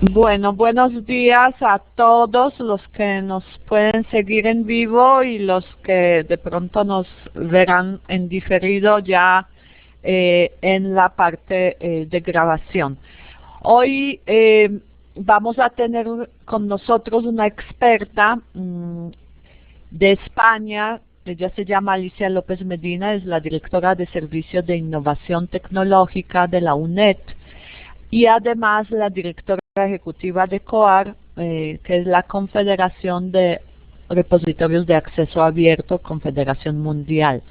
Bueno, buenos días a todos los que nos pueden seguir en vivo y los que de pronto nos verán en diferido ya en la parte de grabación. Hoy vamos a tener con nosotros una experta de España. Ella se llama Alicia López Medina, es la directora de Servicios de Innovación Tecnológica de la UNED y además la directora ejecutiva de COAR, que es la Confederación de Repositorios de Acceso Abierto, Confederación Mundial.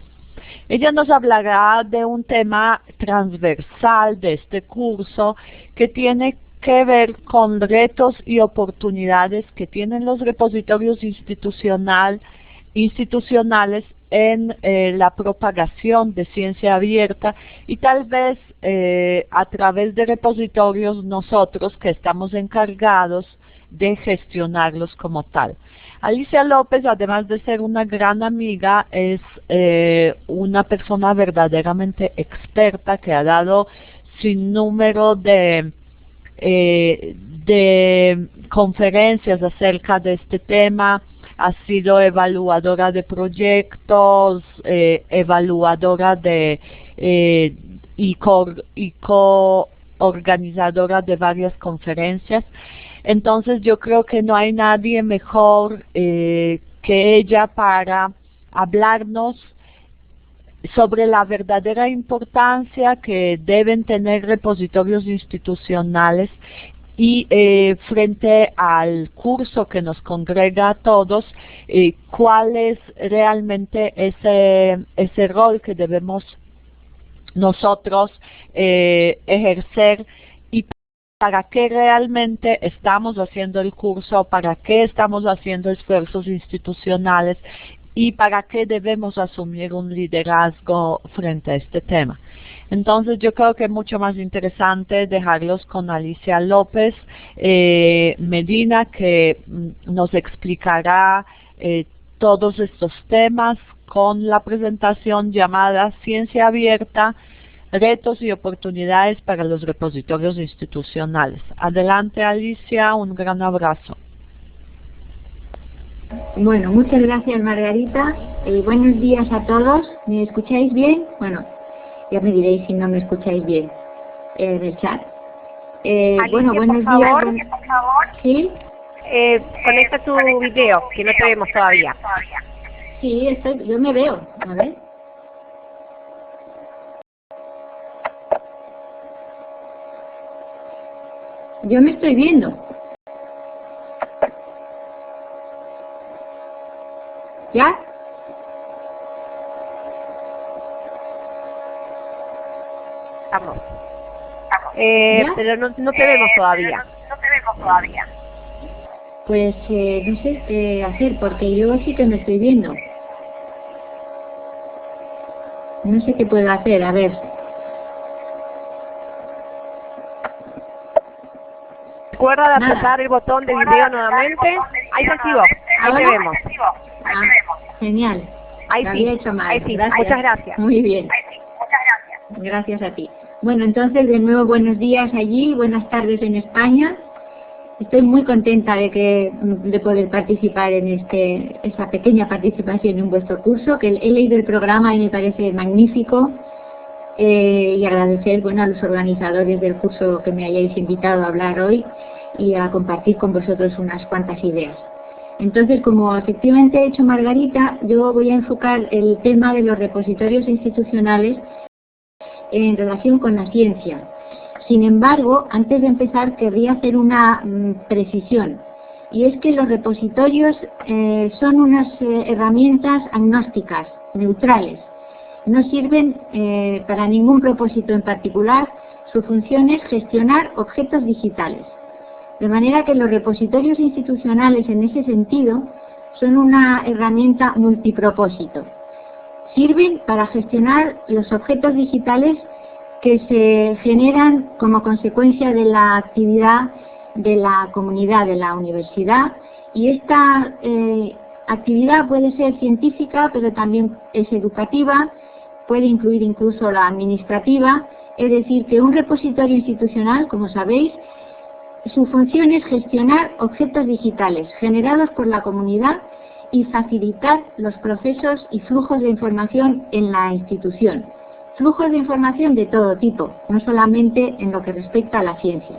Ella nos hablará de un tema transversal de este curso que tiene que ver con retos y oportunidades que tienen los repositorios institucionales en la propagación de ciencia abierta y tal vez a través de repositorios nosotros que estamos encargados de gestionarlos como tal. Alicia López, además de ser una gran amiga, es una persona verdaderamente experta que ha dado sin número de conferencias acerca de este tema. Ha sido evaluadora de proyectos, evaluadora de y coorganizadora de varias conferencias. Entonces yo creo que no hay nadie mejor que ella para hablarnos sobre la verdadera importancia que deben tener repositorios institucionales y frente al curso que nos congrega a todos, cuál es realmente ese rol que debemos nosotros ejercer y para qué realmente estamos haciendo el curso, para qué estamos haciendo esfuerzos institucionales y para qué debemos asumir un liderazgo frente a este tema. Entonces yo creo que es mucho más interesante dejarlos con Alicia López Medina, que nos explicará todos estos temas con la presentación llamada Ciencia Abierta, retos y oportunidades para los repositorios institucionales. Adelante Alicia, un gran abrazo. Bueno, muchas gracias Margarita. Buenos días a todos. ¿Me escucháis bien? Bueno, ya me diréis si no me escucháis bien en el chat. Alicia, bueno, buenos días. Por favor. ¿Sí? Conecta tu video, que no te vemos todavía. Sí, yo me veo. A ver. Yo me estoy viendo. ¿Ya? Vamos. Pero no te vemos todavía. Pues no sé qué hacer, porque yo sí que me estoy viendo. No sé qué puedo hacer, a ver. Recuerda de apretar el botón de video nuevamente. Ahí se activó. Ahí te vemos. Ah, genial. Ahí Lo sí. había hecho mal. Ahí sí. Gracias. Muchas gracias. Muy bien. Gracias a ti. Bueno, entonces de nuevo buenos días allí, buenas tardes en España. Estoy muy contenta de poder participar en esa pequeña participación en vuestro curso, que he leído el programa y me parece magnífico. Y agradecer a los organizadores del curso que me hayáis invitado a hablar hoy y a compartir con vosotros unas cuantas ideas. Entonces, como efectivamente ha hecho Margarita, yo voy a enfocar el tema de los repositorios institucionales en relación con la ciencia. Sin embargo, antes de empezar, querría hacer una precisión, y es que los repositorios son unas herramientas agnósticas, neutrales. No sirven para ningún propósito en particular. Su función es gestionar objetos digitales. De manera que los repositorios institucionales en ese sentido son una herramienta multipropósito. Sirven para gestionar los objetos digitales que se generan como consecuencia de la actividad de la comunidad de la universidad, y esta actividad puede ser científica, pero también es educativa, puede incluir incluso la administrativa. Es decir, que un repositorio institucional, como sabéis, Su función es gestionar objetos digitales generados por la comunidad y facilitar los procesos y flujos de información en la institución. Flujos de información de todo tipo, no solamente en lo que respecta a la ciencia.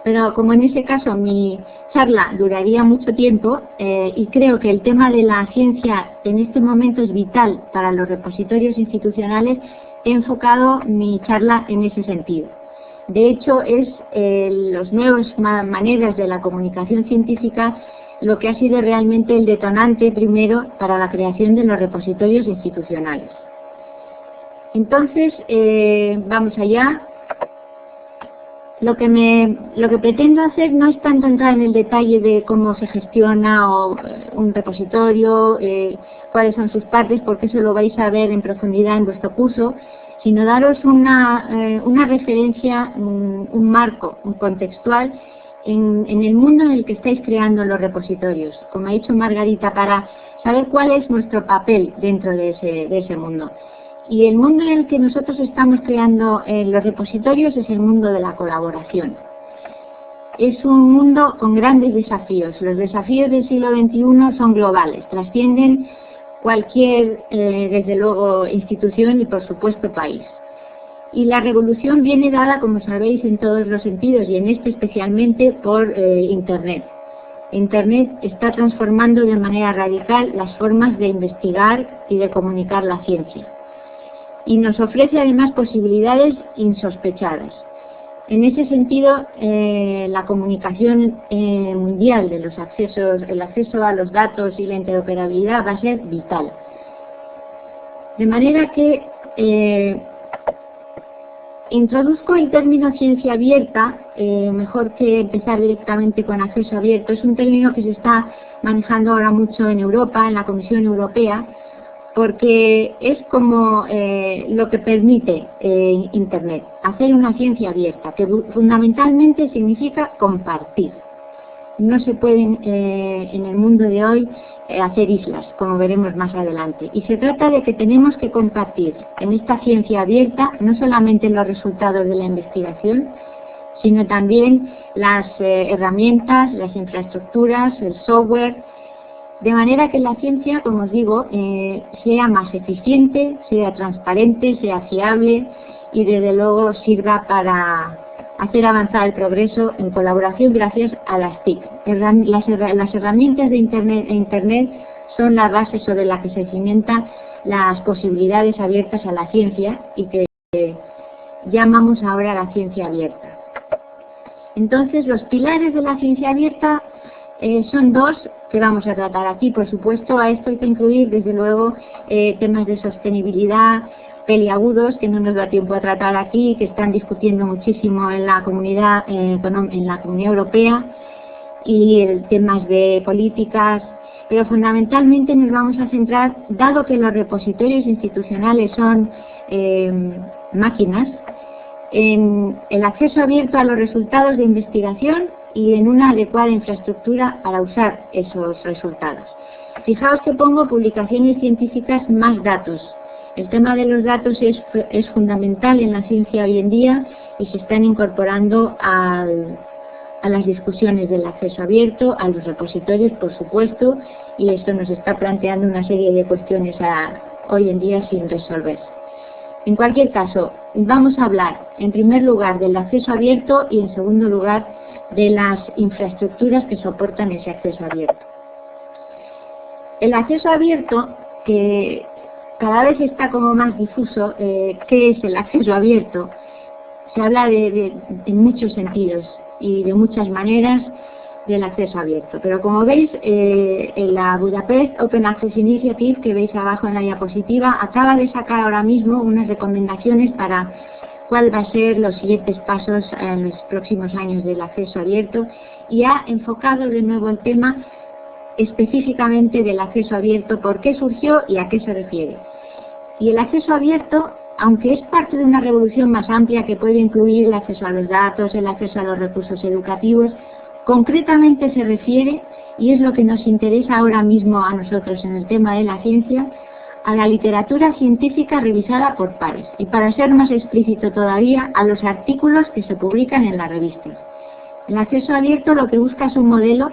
Pero como en ese caso mi charla duraría mucho tiempo y creo que el tema de la ciencia en este momento es vital para los repositorios institucionales, he enfocado mi charla en ese sentido. De hecho, es las nuevas maneras de la comunicación científica lo que ha sido realmente el detonante primero para la creación de los repositorios institucionales. Entonces, vamos allá. Lo que pretendo hacer no es tanto entrar en el detalle de cómo se gestiona un repositorio, cuáles son sus partes, porque eso lo vais a ver en profundidad en vuestro curso, sino daros una referencia, un marco, un contextual en el mundo en el que estáis creando los repositorios, como ha dicho Margarita, para saber cuál es nuestro papel dentro de ese mundo. Y el mundo en el que nosotros estamos creando los repositorios es el mundo de la colaboración. Es un mundo con grandes desafíos. Los desafíos del siglo XXI son globales, trascienden cualquier, desde luego, institución y, por supuesto, país. Y la revolución viene dada, como sabéis, en todos los sentidos, y en este especialmente por Internet. Internet está transformando de manera radical las formas de investigar y de comunicar la ciencia. Y nos ofrece además posibilidades insospechadas. En ese sentido, la comunicación mundial de los accesos, el acceso a los datos y la interoperabilidad va a ser vital. De manera que introduzco el término ciencia abierta, mejor que empezar directamente con acceso abierto. Es un término que se está manejando ahora mucho en Europa, en la Comisión Europea, porque es como lo que permite Internet, hacer una ciencia abierta, que fundamentalmente significa compartir. No se pueden en el mundo de hoy hacer islas, como veremos más adelante. Y se trata de que tenemos que compartir en esta ciencia abierta no solamente los resultados de la investigación, sino también las herramientas, las infraestructuras, el software, de manera que la ciencia, como os digo, sea más eficiente, sea transparente, sea fiable y desde luego sirva para hacer avanzar el progreso en colaboración gracias a las TIC. Las herramientas de Internet son la base sobre la que se cimentan las posibilidades abiertas a la ciencia y que llamamos ahora la ciencia abierta. Entonces, los pilares de la ciencia abierta son dos que vamos a tratar aquí. Por supuesto, a esto hay que incluir, desde luego, temas de sostenibilidad, peliagudos, que no nos da tiempo a tratar aquí, que están discutiendo muchísimo en la comunidad europea, y temas de políticas, pero fundamentalmente nos vamos a centrar, dado que los repositorios institucionales son máquinas, en el acceso abierto a los resultados de investigación y en una adecuada infraestructura para usar esos resultados. Fijaos que pongo publicaciones científicas más datos. El tema de los datos es fundamental en la ciencia hoy en día y se están incorporando a las discusiones del acceso abierto, a los repositorios, por supuesto, y esto nos está planteando una serie de cuestiones hoy en día sin resolver. En cualquier caso, vamos a hablar en primer lugar del acceso abierto y en segundo lugar de las infraestructuras que soportan ese acceso abierto. El acceso abierto, que cada vez está como más difuso, ¿qué es el acceso abierto? Se habla en muchos sentidos y de muchas maneras del acceso abierto. Pero como veis, en la Budapest Open Access Initiative, que veis abajo en la diapositiva, acaba de sacar ahora mismo unas recomendaciones para cuál va a ser los siguientes pasos en los próximos años del acceso abierto, y ha enfocado de nuevo el tema específicamente del acceso abierto, por qué surgió y a qué se refiere. Y el acceso abierto, aunque es parte de una revolución más amplia que puede incluir el acceso a los datos, el acceso a los recursos educativos, concretamente se refiere, y es lo que nos interesa ahora mismo a nosotros en el tema de la ciencia, a la literatura científica revisada por pares, y para ser más explícito todavía, a los artículos que se publican en las revistas. El acceso abierto lo que busca es un modelo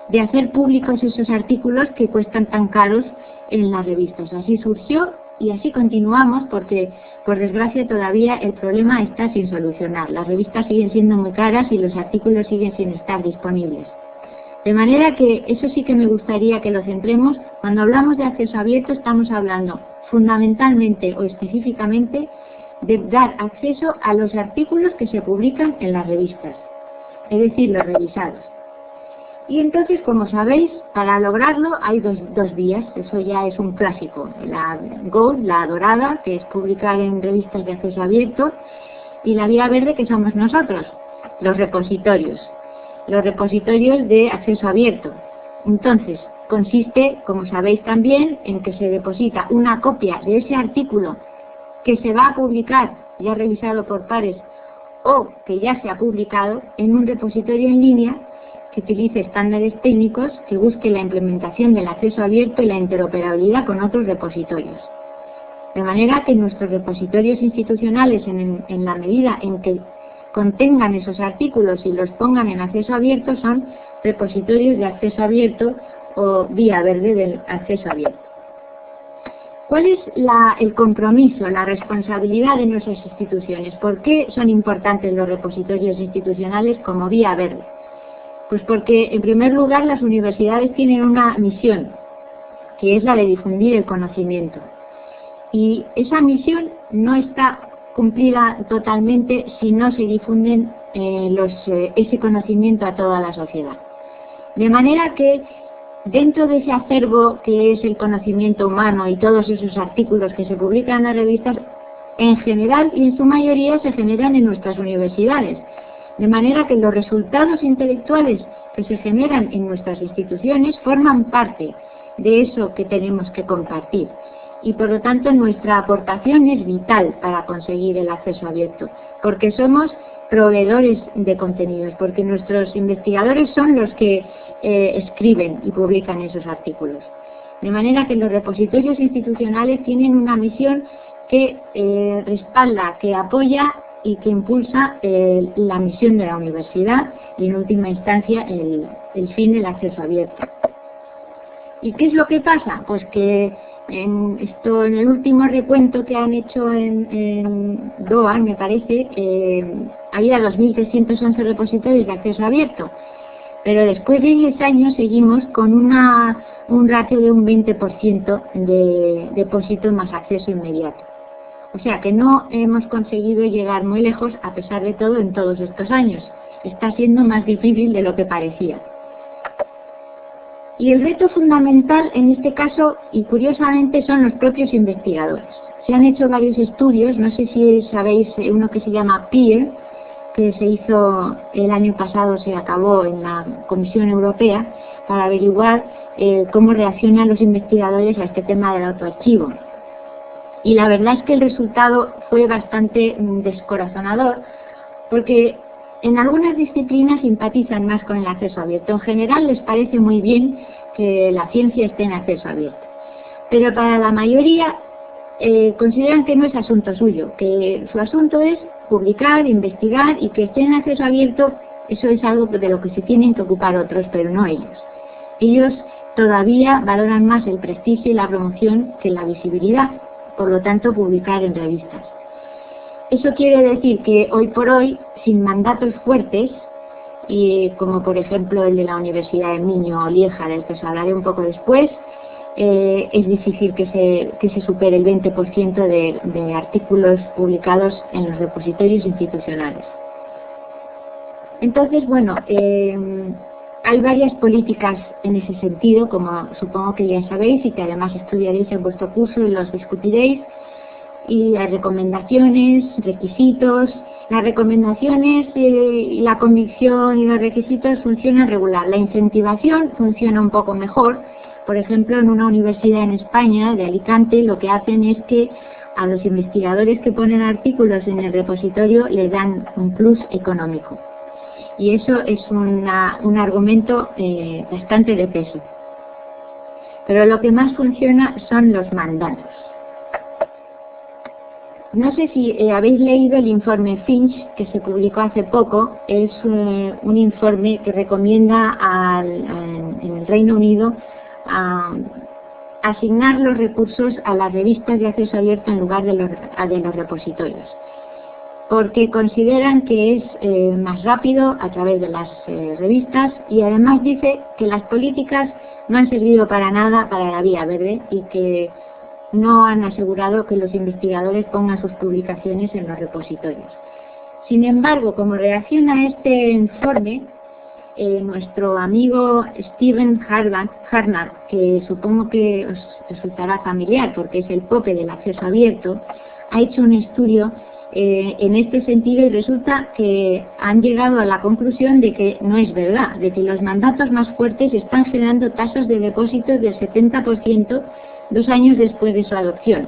de hacer públicos esos artículos que cuestan tan caros en las revistas. Así surgió y así continuamos porque, por desgracia, todavía el problema está sin solucionar. Las revistas siguen siendo muy caras y los artículos siguen sin estar disponibles. De manera que eso sí que me gustaría que lo centremos. Cuando hablamos de acceso abierto estamos hablando fundamentalmente o específicamente de dar acceso a los artículos que se publican en las revistas, es decir, los revisados. Y entonces, como sabéis, para lograrlo hay dos vías, eso ya es un clásico, la Gold, la dorada, que es publicar en revistas de acceso abierto, y la vía verde, que somos nosotros, los repositorios de acceso abierto. Entonces, consiste, como sabéis también, en que se deposita una copia de ese artículo que se va a publicar, ya revisado por pares, o que ya se ha publicado, en un repositorio en línea que utilice estándares técnicos, que busque la implementación del acceso abierto y la interoperabilidad con otros repositorios. De manera que nuestros repositorios institucionales, en la medida en que contengan esos artículos y los pongan en acceso abierto, son repositorios de acceso abierto o vía verde del acceso abierto. ¿Cuál es el compromiso, la responsabilidad de nuestras instituciones? ¿Por qué son importantes los repositorios institucionales como vía verde? Pues porque, en primer lugar, las universidades tienen una misión, que es la de difundir el conocimiento. Y esa misión no está cumplida totalmente si no se difunden ese conocimiento a toda la sociedad. De manera que, dentro de ese acervo que es el conocimiento humano y todos esos artículos que se publican en las revistas, en general y en su mayoría se generan en nuestras universidades. De manera que los resultados intelectuales que se generan en nuestras instituciones forman parte de eso que tenemos que compartir. Y por lo tanto nuestra aportación es vital para conseguir el acceso abierto, porque somos proveedores de contenidos, porque nuestros investigadores son los que escriben y publican esos artículos. De manera que los repositorios institucionales tienen una misión que respalda, que apoya y que impulsa la misión de la universidad y, en última instancia, el fin del acceso abierto. ¿Y qué es lo que pasa? Pues que en el último recuento que han hecho en DOA, me parece, había 2.311 repositorios de acceso abierto, pero después de 10 años seguimos con un ratio de un 20% de depósito más acceso inmediato. O sea que no hemos conseguido llegar muy lejos, a pesar de todo, en todos estos años. Está siendo más difícil de lo que parecía. Y el reto fundamental en este caso, y curiosamente, son los propios investigadores. Se han hecho varios estudios, no sé si sabéis uno que se llama PEER, que se hizo el año pasado, se acabó en la Comisión Europea, para averiguar cómo reaccionan los investigadores a este tema del autoarchivo. Y la verdad es que el resultado fue bastante descorazonador, porque en algunas disciplinas simpatizan más con el acceso abierto. En general les parece muy bien que la ciencia esté en acceso abierto. Pero para la mayoría consideran que no es asunto suyo, que su asunto es publicar, investigar, y que esté en acceso abierto, eso es algo de lo que se tienen que ocupar otros, pero no ellos. Ellos todavía valoran más el prestigio y la promoción que la visibilidad, por lo tanto publicar en revistas. Eso quiere decir que hoy por hoy, sin mandatos fuertes, y como por ejemplo el de la Universidad de Minho o Lieja, del que os hablaré un poco después, es difícil que se supere el 20% de artículos publicados en los repositorios institucionales. Entonces, bueno, hay varias políticas en ese sentido, como supongo que ya sabéis y que además estudiaréis en vuestro curso y los discutiréis. Y hay recomendaciones, requisitos. Las recomendaciones, la convicción y los requisitos funcionan regular. La incentivación funciona un poco mejor. Por ejemplo, en una universidad en España, de Alicante, lo que hacen es que a los investigadores que ponen artículos en el repositorio les dan un plus económico. Y eso es un argumento bastante de peso. Pero lo que más funciona son los mandatos. No sé si habéis leído el informe Finch, que se publicó hace poco. Es un informe que recomienda en el Reino Unido asignar los recursos a las revistas de acceso abierto en lugar de los repositorios, porque consideran que es más rápido a través de las revistas, y además dice que las políticas no han servido para nada para la vía verde y que no han asegurado que los investigadores pongan sus publicaciones en los repositorios. Sin embargo, como reacción a este informe, nuestro amigo Stephen Harnad, que supongo que os resultará familiar porque es el Pope del acceso abierto, ha hecho un estudio en este sentido, y resulta que han llegado a la conclusión de que no es verdad, de que los mandatos más fuertes están generando tasas de depósitos del 70% 2 años después de su adopción,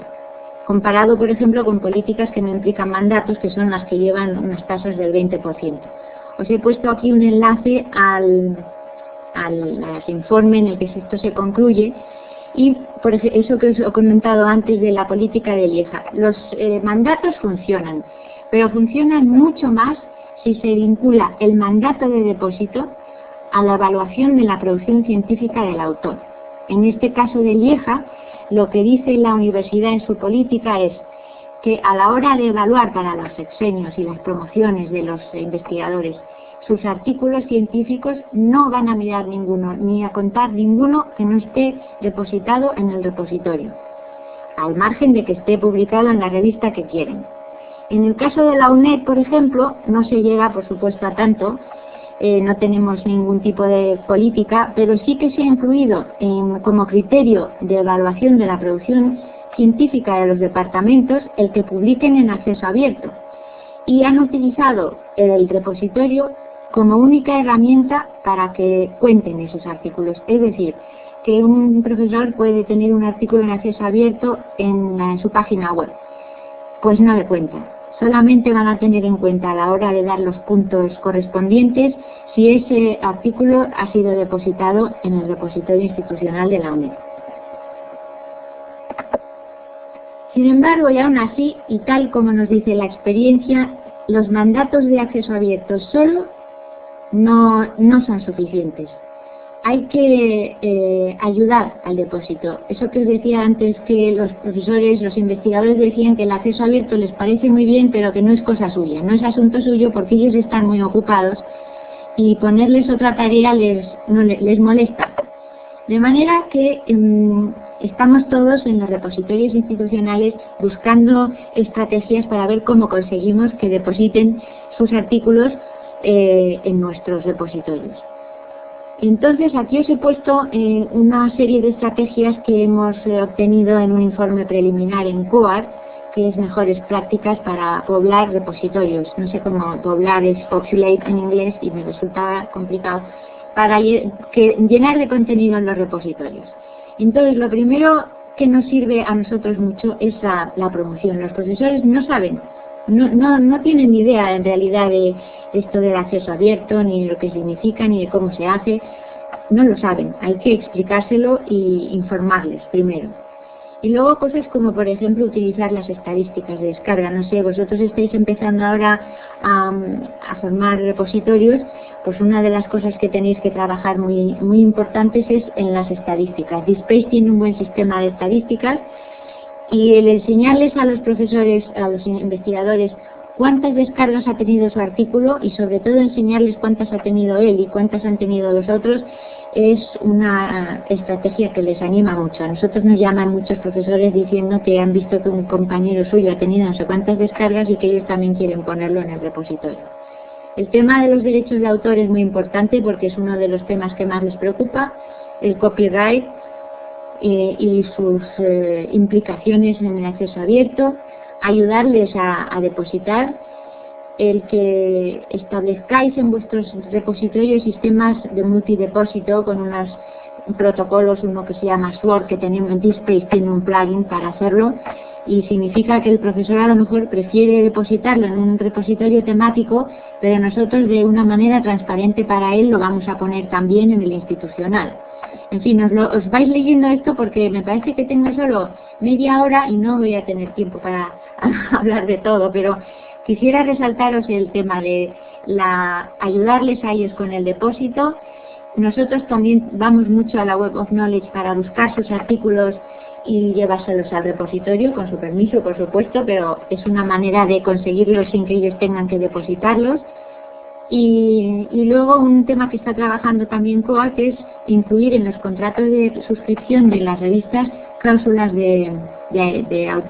comparado, por ejemplo, con políticas que no implican mandatos, que son las que llevan unas tasas del 20%. Os he puesto aquí un enlace al informe en el que esto se concluye, y por eso que os he comentado antes de la política de Lieja. Los mandatos funcionan, pero funcionan mucho más si se vincula el mandato de depósito a la evaluación de la producción científica del autor. En este caso de Lieja, lo que dice la universidad en su política es que a la hora de evaluar para los sexenios y las promociones de los investigadores sus artículos científicos, no van a mirar ninguno, ni a contar ninguno que no esté depositado en el repositorio, al margen de que esté publicado en la revista que quieren. En el caso de la UNED, por ejemplo, no se llega, por supuesto, a tanto, no tenemos ningún tipo de política, pero sí que se ha incluido como criterio de evaluación de la producción científica de los departamentos el que publiquen en acceso abierto, y han utilizado el repositorio como única herramienta para que cuenten esos artículos. Es decir, que un profesor puede tener un artículo en acceso abierto en su página web, pues no le cuentan. Solamente van a tener en cuenta a la hora de dar los puntos correspondientes si ese artículo ha sido depositado en el repositorio institucional de la UNED. Sin embargo, y aún así, y tal como nos dice la experiencia, los mandatos de acceso abierto solo no son suficientes. Hay que ayudar al depósito. Eso que os decía antes, que los profesores, los investigadores decían que el acceso abierto les parece muy bien, pero que no es cosa suya, no es asunto suyo porque ellos están muy ocupados y ponerles otra tarea les molesta. De manera que estamos todos en los repositorios institucionales buscando estrategias para ver cómo conseguimos que depositen sus artículos en nuestros repositorios. Entonces, aquí os he puesto una serie de estrategias que hemos obtenido en un informe preliminar en COAR, que es mejores prácticas para poblar repositorios. No sé cómo poblar, es populate en inglés y me resulta complicado, para llenar de contenido en los repositorios. Entonces, lo primero que nos sirve a nosotros mucho es la promoción. Los profesores no saben, no tienen ni idea en realidad de esto del acceso abierto, ni de lo que significa, ni de cómo se hace. No lo saben, hay que explicárselo y informarles primero. Y luego cosas como, por ejemplo, utilizar las estadísticas de descarga. No sé, vosotros estáis empezando ahora a formar repositorios, pues una de las cosas que tenéis que trabajar muy importantes es en las estadísticas. DSpace tiene un buen sistema de estadísticas, y el enseñarles a los profesores, a los investigadores, cuántas descargas ha tenido su artículo, y sobre todo enseñarles cuántas ha tenido él y cuántas han tenido los otros, es una estrategia que les anima mucho. A nosotros nos llaman muchos profesores diciendo que han visto que un compañero suyo ha tenido no sé cuántas descargas y que ellos también quieren ponerlo en el repositorio. El tema de los derechos de autor es muy importante porque es uno de los temas que más les preocupa, el copyright y sus implicaciones en el acceso abierto, ayudarles a depositar, el que establezcáis en vuestros repositorios sistemas de multidepósito con unos protocolos, uno que se llama SWORD, que tenemos en DSpace, tiene un plugin para hacerlo, y significa que el profesor a lo mejor prefiere depositarlo en un repositorio temático, pero nosotros de una manera transparente para él lo vamos a poner también en el institucional. En fin, os vais leyendo esto porque me parece que tengo solo media hora y no voy a tener tiempo para hablar de todo, pero quisiera resaltaros el tema de ayudarles a ellos con el depósito. Nosotros también vamos mucho a la Web of Knowledge para buscar sus artículos y llevárselos al repositorio, con su permiso, por supuesto, pero es una manera de conseguirlos sin que ellos tengan que depositarlos. Y luego un tema que está trabajando también COAC es incluir en los contratos de suscripción de las revistas cláusulas de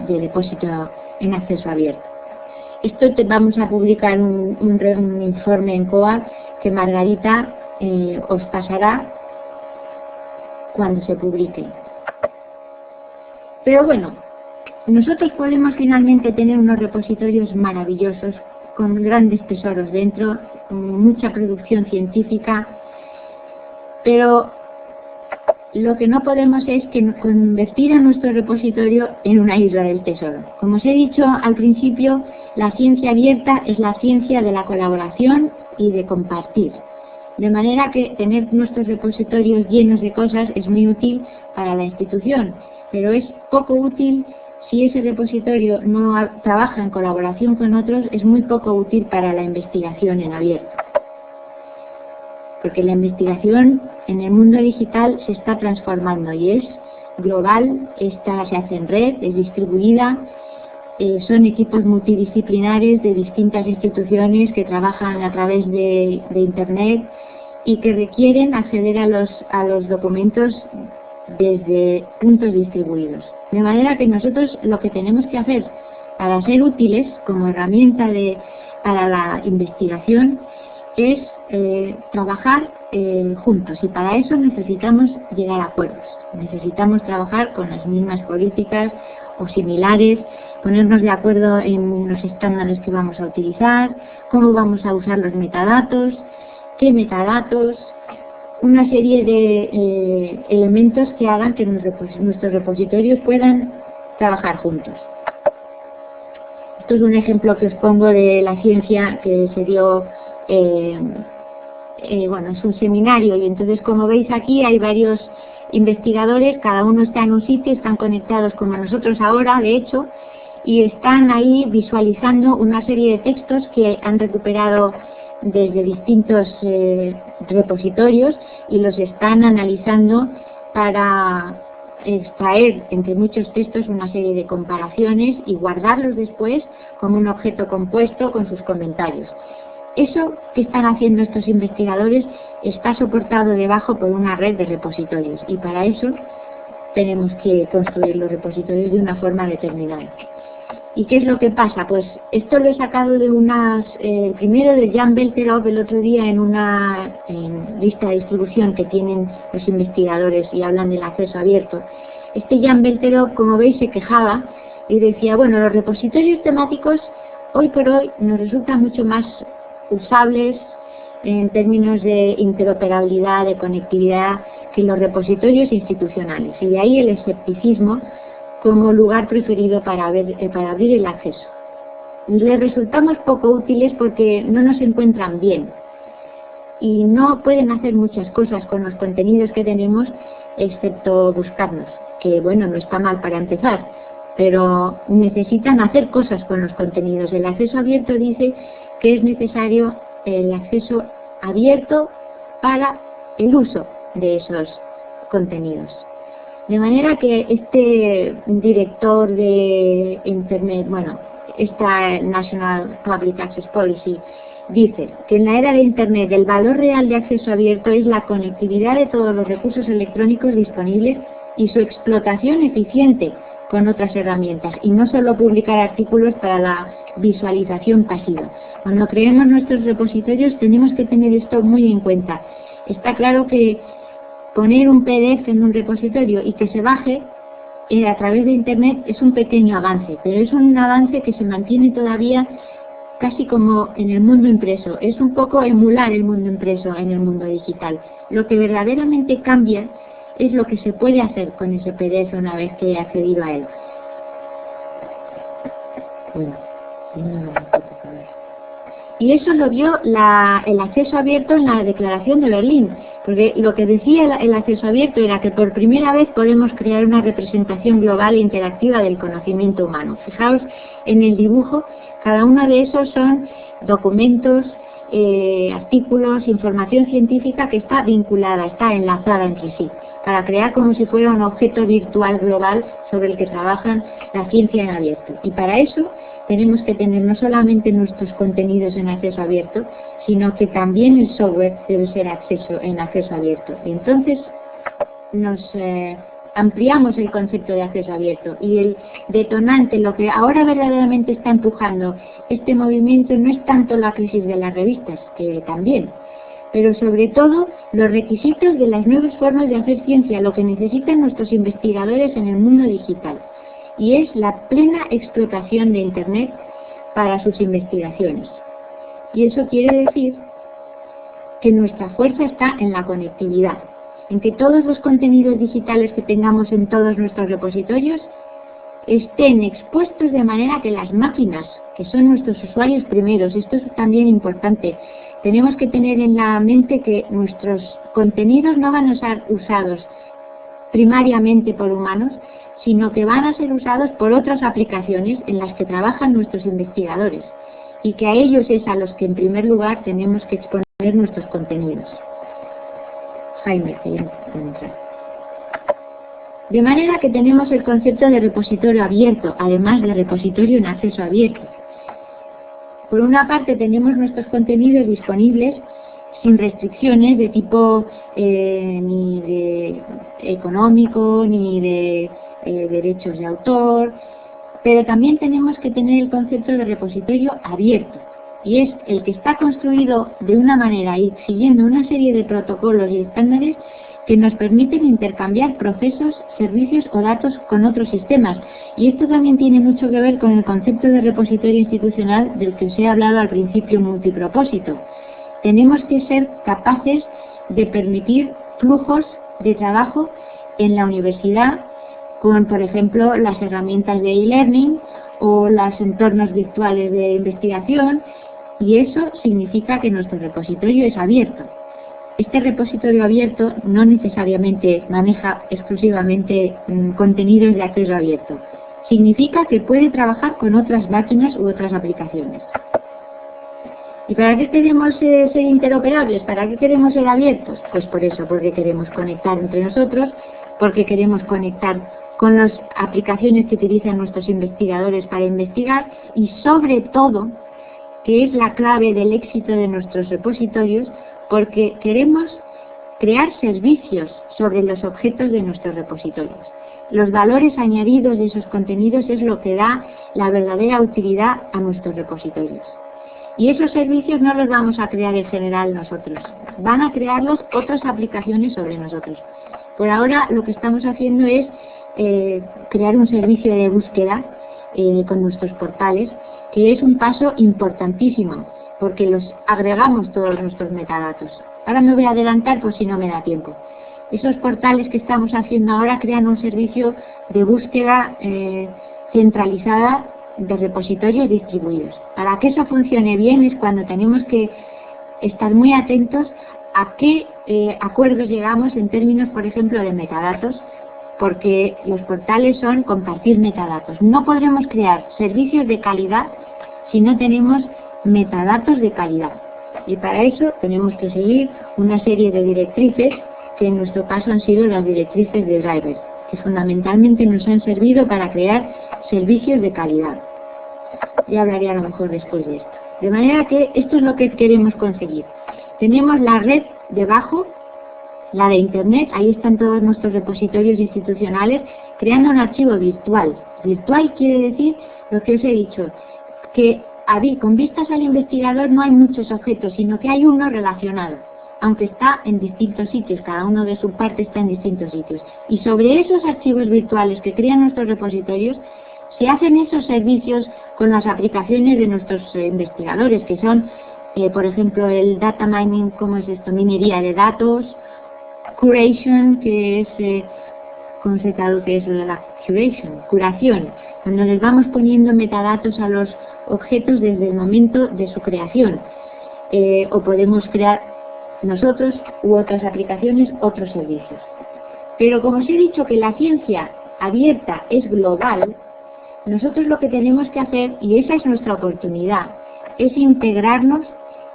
depósito en acceso abierto. Esto vamos a publicar un informe en COAC que Margarita os pasará cuando se publique. Pero bueno, nosotros podemos finalmente tener unos repositorios maravillosos con grandes tesoros dentro, con mucha producción científica, pero lo que no podemos es convertir a nuestro repositorio en una isla del tesoro. Como os he dicho al principio, la ciencia abierta es la ciencia de la colaboración y de compartir. De manera que tener nuestros repositorios llenos de cosas es muy útil para la institución, pero es poco útil si ese repositorio no trabaja en colaboración con otros, es muy poco útil para la investigación en abierto. Porque la investigación en el mundo digital se está transformando y es global, se hace en red, es distribuida, son equipos multidisciplinares de distintas instituciones que trabajan a través de Internet y que requieren acceder a los documentos desde puntos distribuidos. De manera que nosotros lo que tenemos que hacer para ser útiles como herramienta para la investigación es trabajar juntos, y para eso necesitamos llegar a acuerdos. Necesitamos trabajar con las mismas políticas o similares, ponernos de acuerdo en los estándares que vamos a utilizar, cómo vamos a usar los metadatos, qué metadatos, una serie de elementos que hagan que nuestros repositorios puedan trabajar juntos. Esto es un ejemplo que os pongo de la ciencia que se dio, bueno, es un seminario, y entonces, como veis aquí, hay varios investigadores, cada uno está en un sitio, están conectados como nosotros ahora, de hecho, y están ahí visualizando una serie de textos que han recuperado desde distintos repositorios y los están analizando para extraer entre muchos textos una serie de comparaciones y guardarlos después como un objeto compuesto con sus comentarios. Eso que están haciendo estos investigadores está soportado debajo por una red de repositorios, y para eso tenemos que construir los repositorios de una forma determinada. ¿Y qué es lo que pasa? Pues esto lo he sacado de primero de Jan Belterov el otro día en una lista de distribución que tienen los investigadores y hablan del acceso abierto. Jan Belterov, como veis, se quejaba y decía, bueno, los repositorios temáticos hoy por hoy nos resultan mucho más usables en términos de interoperabilidad, de conectividad, que los repositorios institucionales, y de ahí el escepticismo como lugar preferido para abrir el acceso. Les resultamos poco útiles porque no nos encuentran bien y no pueden hacer muchas cosas con los contenidos que tenemos excepto buscarnos, que bueno, no está mal para empezar, pero necesitan hacer cosas con los contenidos. El acceso abierto dice que es necesario el acceso abierto para el uso de esos contenidos. De manera que este director de Internet, esta National Public Access Policy, dice que en la era de Internet el valor real de acceso abierto es la conectividad de todos los recursos electrónicos disponibles y su explotación eficiente con otras herramientas, y no solo publicar artículos para la visualización pasiva. Cuando creemos nuestros repositorios tenemos que tener esto muy en cuenta. Está claro que poner un PDF en un repositorio y que se baje a través de Internet es un pequeño avance, pero es un avance que se mantiene todavía casi como en el mundo impreso. Es un poco emular el mundo impreso en el mundo digital. Lo que verdaderamente cambia es lo que se puede hacer con ese PDF una vez que he accedido a él. Y eso lo vio el acceso abierto en la Declaración de Berlín, Porque lo que decía el acceso abierto era que por primera vez podemos crear una representación global e interactiva del conocimiento humano. Fijaos en el dibujo, cada uno de esos son documentos, artículos, información científica que está vinculada, está enlazada entre sí, para crear como si fuera un objeto virtual global sobre el que trabajan la ciencia en abierto. Y para eso tenemos que tener no solamente nuestros contenidos en acceso abierto, sino que también el software debe ser en acceso abierto. Y entonces nos ampliamos el concepto de acceso abierto, y el detonante, lo que ahora verdaderamente está empujando este movimiento, no es tanto la crisis de las revistas, que también, pero sobre todo los requisitos de las nuevas formas de hacer ciencia, lo que necesitan nuestros investigadores en el mundo digital, y es la plena explotación de Internet para sus investigaciones. Y eso quiere decir que nuestra fuerza está en la conectividad, en que todos los contenidos digitales que tengamos en todos nuestros repositorios estén expuestos de manera que las máquinas, que son nuestros usuarios primeros, esto es también importante, tenemos que tener en la mente que nuestros contenidos no van a ser usados primariamente por humanos, sino que van a ser usados por otras aplicaciones en las que trabajan nuestros investigadores, y que a ellos es a los que en primer lugar tenemos que exponer nuestros contenidos. Jaime, que ya entra. De manera que tenemos el concepto de repositorio abierto, además de repositorio en acceso abierto. Por una parte tenemos nuestros contenidos disponibles sin restricciones de tipo ni de económico, ni de derechos de autor, pero también tenemos que tener el concepto de repositorio abierto, y es el que está construido de una manera y siguiendo una serie de protocolos y estándares que nos permiten intercambiar procesos, servicios o datos con otros sistemas. Y esto también tiene mucho que ver con el concepto de repositorio institucional del que os he hablado al principio, multipropósito. Tenemos que ser capaces de permitir flujos de trabajo en la universidad con, por ejemplo, las herramientas de e-learning o los entornos virtuales de investigación, y eso significa que nuestro repositorio es abierto. Este repositorio abierto no necesariamente maneja exclusivamente contenidos de acceso abierto. Significa que puede trabajar con otras máquinas u otras aplicaciones. ¿Y para qué queremos ser interoperables? ¿Para qué queremos ser abiertos? Pues por eso, porque queremos conectar entre nosotros, porque queremos conectar con las aplicaciones que utilizan nuestros investigadores para investigar, y sobre todo, que es la clave del éxito de nuestros repositorios, porque queremos crear servicios sobre los objetos de nuestros repositorios. Los valores añadidos de esos contenidos es lo que da la verdadera utilidad a nuestros repositorios. Y esos servicios no los vamos a crear en general nosotros, van a crearlos otras aplicaciones sobre nosotros. Por ahora lo que estamos haciendo es crear un servicio de búsqueda con nuestros portales, que es un paso importantísimo, porque los agregamos todos nuestros metadatos. Ahora me voy a adelantar por si no me da tiempo. Esos portales que estamos haciendo ahora crean un servicio de búsqueda centralizada de repositorios distribuidos. Para que eso funcione bien es cuando tenemos que estar muy atentos a qué acuerdos llegamos en términos, por ejemplo, de metadatos, porque los portales son compartir metadatos. No podremos crear servicios de calidad si no tenemos metadatos de calidad. Y para eso tenemos que seguir una serie de directrices, que en nuestro caso han sido las directrices de drivers, que fundamentalmente nos han servido para crear servicios de calidad. Ya hablaré a lo mejor después de esto. De manera que esto es lo que queremos conseguir. Tenemos la red debajo, la de Internet, ahí están todos nuestros repositorios institucionales, creando un archivo virtual. Virtual quiere decir lo que os he dicho, que con vistas al investigador no hay muchos objetos, sino que hay uno relacionado, aunque está en distintos sitios, cada uno de su parte está en distintos sitios. Y sobre esos archivos virtuales que crean nuestros repositorios, se hacen esos servicios con las aplicaciones de nuestros investigadores, que son, por ejemplo, el data mining, ¿cómo es esto? Minería de datos, curation, que es, ¿cómo se traduce eso de la curation? Curación, cuando les vamos poniendo metadatos a los objetos desde el momento de su creación. O podemos crear nosotros u otras aplicaciones, otros servicios. Pero como os he dicho que la ciencia abierta es global, nosotros lo que tenemos que hacer, y esa es nuestra oportunidad, es integrarnos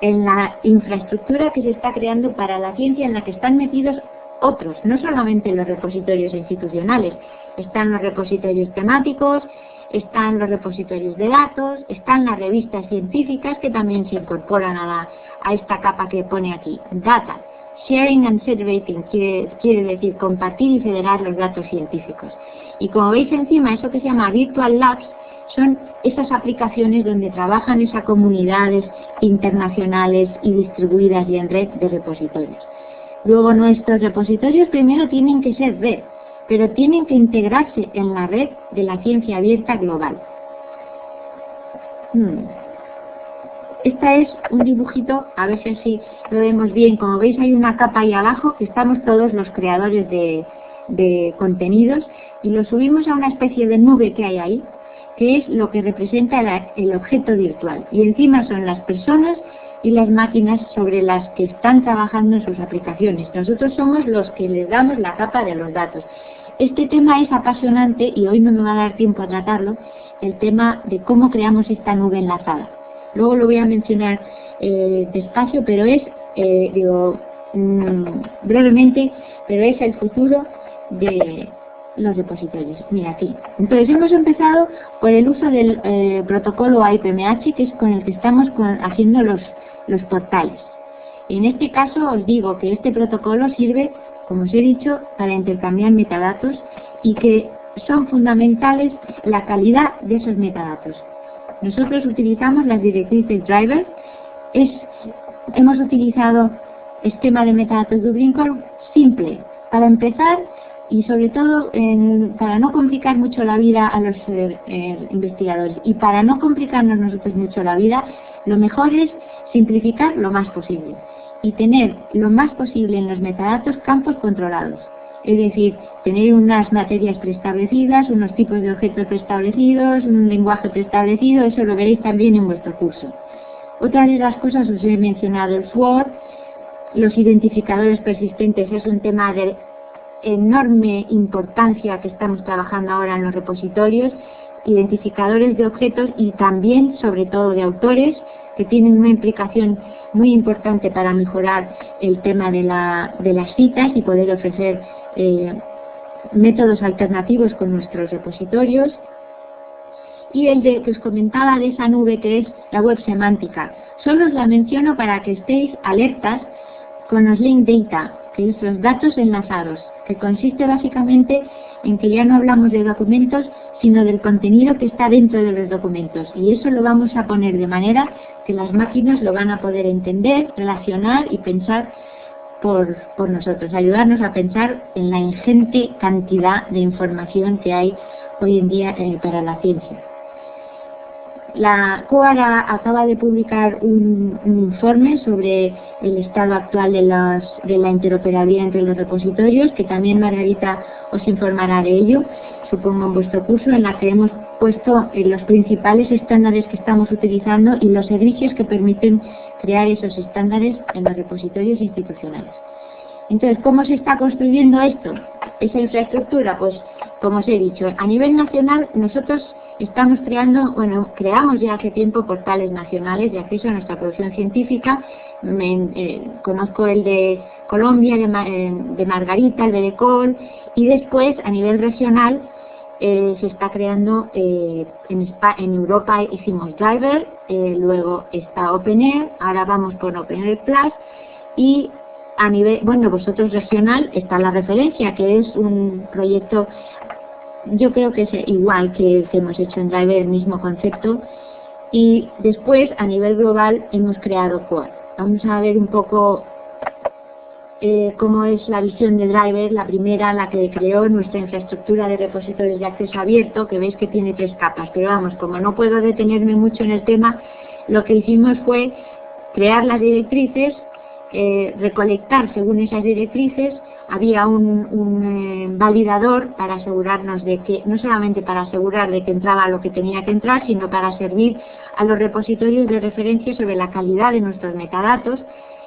en la infraestructura que se está creando para la ciencia, en la que están metidos otros, no solamente los repositorios institucionales, están los repositorios temáticos, están los repositorios de datos, están las revistas científicas que también se incorporan a esta capa que pone aquí, data. Sharing and federating quiere decir compartir y federar los datos científicos. Y como veis encima, eso que se llama Virtual Labs son esas aplicaciones donde trabajan esas comunidades internacionales y distribuidas y en red de repositorios. Luego nuestros repositorios primero tienen que ser red, pero tienen que integrarse en la red de la ciencia abierta global. Esta es un dibujito, a ver si así lo vemos bien. Como veis hay una capa ahí abajo que estamos todos los creadores de contenidos y lo subimos a una especie de nube que hay ahí, que es lo que representa el objeto virtual. Y encima son las personas y las máquinas sobre las que están trabajando en sus aplicaciones. Nosotros somos los que les damos la capa de los datos. Este tema es apasionante y hoy no me va a dar tiempo a tratarlo, el tema de cómo creamos esta nube enlazada. Luego lo voy a mencionar despacio, pero es, brevemente, pero es el futuro de los repositorios. Mira aquí. Entonces hemos empezado por el uso del protocolo AIPMH, que es con el que estamos haciendo los portales. En este caso os digo que este protocolo sirve, como os he dicho, para intercambiar metadatos y que son fundamentales la calidad de esos metadatos. Nosotros utilizamos las directrices driver, hemos utilizado esquema de metadatos Dublin Core simple para empezar y sobre todo para no complicar mucho la vida a los investigadores y para no complicarnos nosotros mucho la vida, lo mejor es simplificar lo más posible y tener lo más posible en los metadatos campos controlados. Es decir, tener unas materias preestablecidas, unos tipos de objetos preestablecidos, un lenguaje preestablecido, eso lo veréis también en vuestro curso. Otra de las cosas, os he mencionado el SWORD, los identificadores persistentes, es un tema de enorme importancia que estamos trabajando ahora en los repositorios, identificadores de objetos y también, sobre todo, de autores, que tienen una implicación muy importante para mejorar el tema de las citas y poder ofrecer métodos alternativos con nuestros repositorios. Y el que os comentaba de esa nube, que es la web semántica. Solo os la menciono para que estéis alertas con los link data, que es los datos enlazados, que consiste básicamente en que ya no hablamos de documentos, sino del contenido que está dentro de los documentos. Y eso lo vamos a poner de manera que las máquinas lo van a poder entender, relacionar y pensar por nosotros, ayudarnos a pensar en la ingente cantidad de información que hay hoy en día para la ciencia. La COAR acaba de publicar un informe sobre el estado actual de la interoperabilidad entre los repositorios, que también Margarita os informará de ello, supongo en vuestro curso, en la que hemos puesto los principales estándares que estamos utilizando y los servicios que permiten crear esos estándares en los repositorios institucionales. Entonces, ¿cómo se está construyendo esto? Esa infraestructura, pues, como os he dicho, a nivel nacional nosotros estamos creamos ya hace tiempo portales nacionales de acceso a nuestra producción científica. Conozco el de Colombia, de Margarita, el de Decol, y después a nivel regional se está creando en Europa hicimos Driver, luego está OpenAir, ahora vamos por OpenAir Plus y a nivel, vosotros regional está la referencia, que es un proyecto, yo creo que es igual que el que hemos hecho en Driver, el mismo concepto, y después a nivel global hemos creado COAR. Vamos a ver un poco cómo es la visión de Driver, la primera, la que creó nuestra infraestructura de repositorios de acceso abierto, que veis que tiene 3 capas, pero vamos, como no puedo detenerme mucho en el tema, lo que hicimos fue crear las directrices, recolectar según esas directrices. Había un validador para asegurarnos de que, no solamente para asegurar de que entraba lo que tenía que entrar, sino para servir a los repositorios de referencia sobre la calidad de nuestros metadatos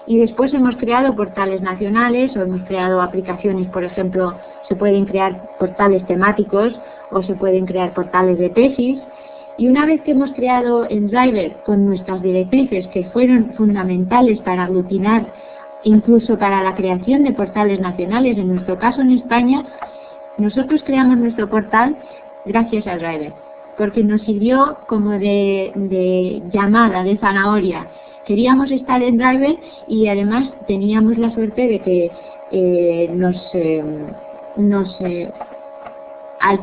Y después hemos creado portales nacionales o hemos creado aplicaciones, por ejemplo, se pueden crear portales temáticos o se pueden crear portales de tesis. Y una vez que hemos creado en Driver con nuestras directrices, que fueron fundamentales para aglutinar, incluso para la creación de portales nacionales, en nuestro caso en España, nosotros creamos nuestro portal gracias a Driver, porque nos sirvió como de llamada, de zanahoria. Queríamos estar en Driver y además teníamos la suerte de que nos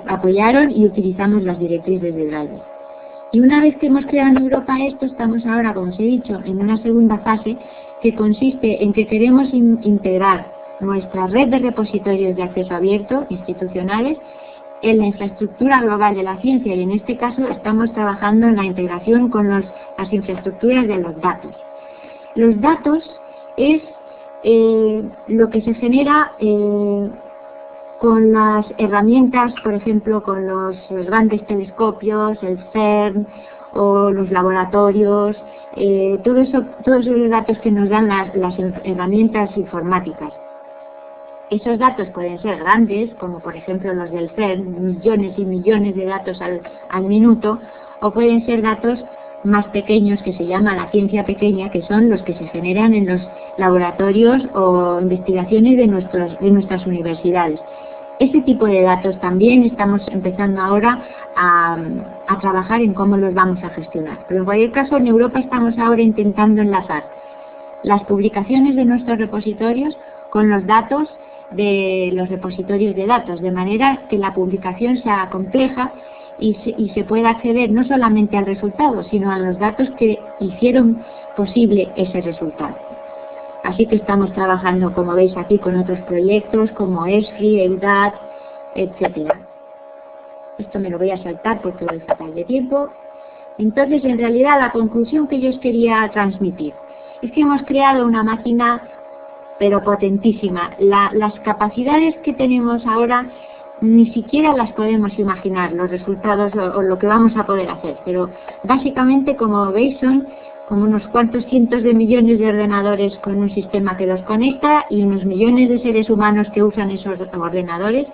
apoyaron y utilizamos las directrices de Driver. Y una vez que hemos creado en Europa esto, estamos ahora, como os he dicho, en una segunda fase que consiste en que queremos integrar nuestra red de repositorios de acceso abierto institucionales en la infraestructura global de la ciencia, y en este caso estamos trabajando en la integración con las infraestructuras de los datos. Los datos es lo que se genera con las herramientas, por ejemplo, con los grandes telescopios, el CERN o los laboratorios, todos esos datos que nos dan las herramientas informáticas. Esos datos pueden ser grandes, como por ejemplo los del CERN, millones y millones de datos al minuto, o pueden ser datos más pequeños, que se llama la ciencia pequeña, que son los que se generan en los laboratorios o investigaciones de nuestras universidades. Ese tipo de datos también estamos empezando ahora a trabajar en cómo los vamos a gestionar. Pero en cualquier caso, en Europa estamos ahora intentando enlazar las publicaciones de nuestros repositorios con los datos de los repositorios de datos, de manera que la publicación sea compleja y se pueda acceder no solamente al resultado, sino a los datos que hicieron posible ese resultado. Así que estamos trabajando, como veis aquí, con otros proyectos como ESFRI, EUDAT, etc. Esto me lo voy a saltar porque voy fatal de tiempo. Entonces, en realidad, la conclusión que yo os quería transmitir es que hemos creado una máquina, pero potentísima. Las capacidades que tenemos ahora ni siquiera las podemos imaginar, los resultados o lo que vamos a poder hacer. Pero básicamente, como veis, son como unos cuantos cientos de millones de ordenadores con un sistema que los conecta y unos millones de seres humanos que usan esos ordenadores,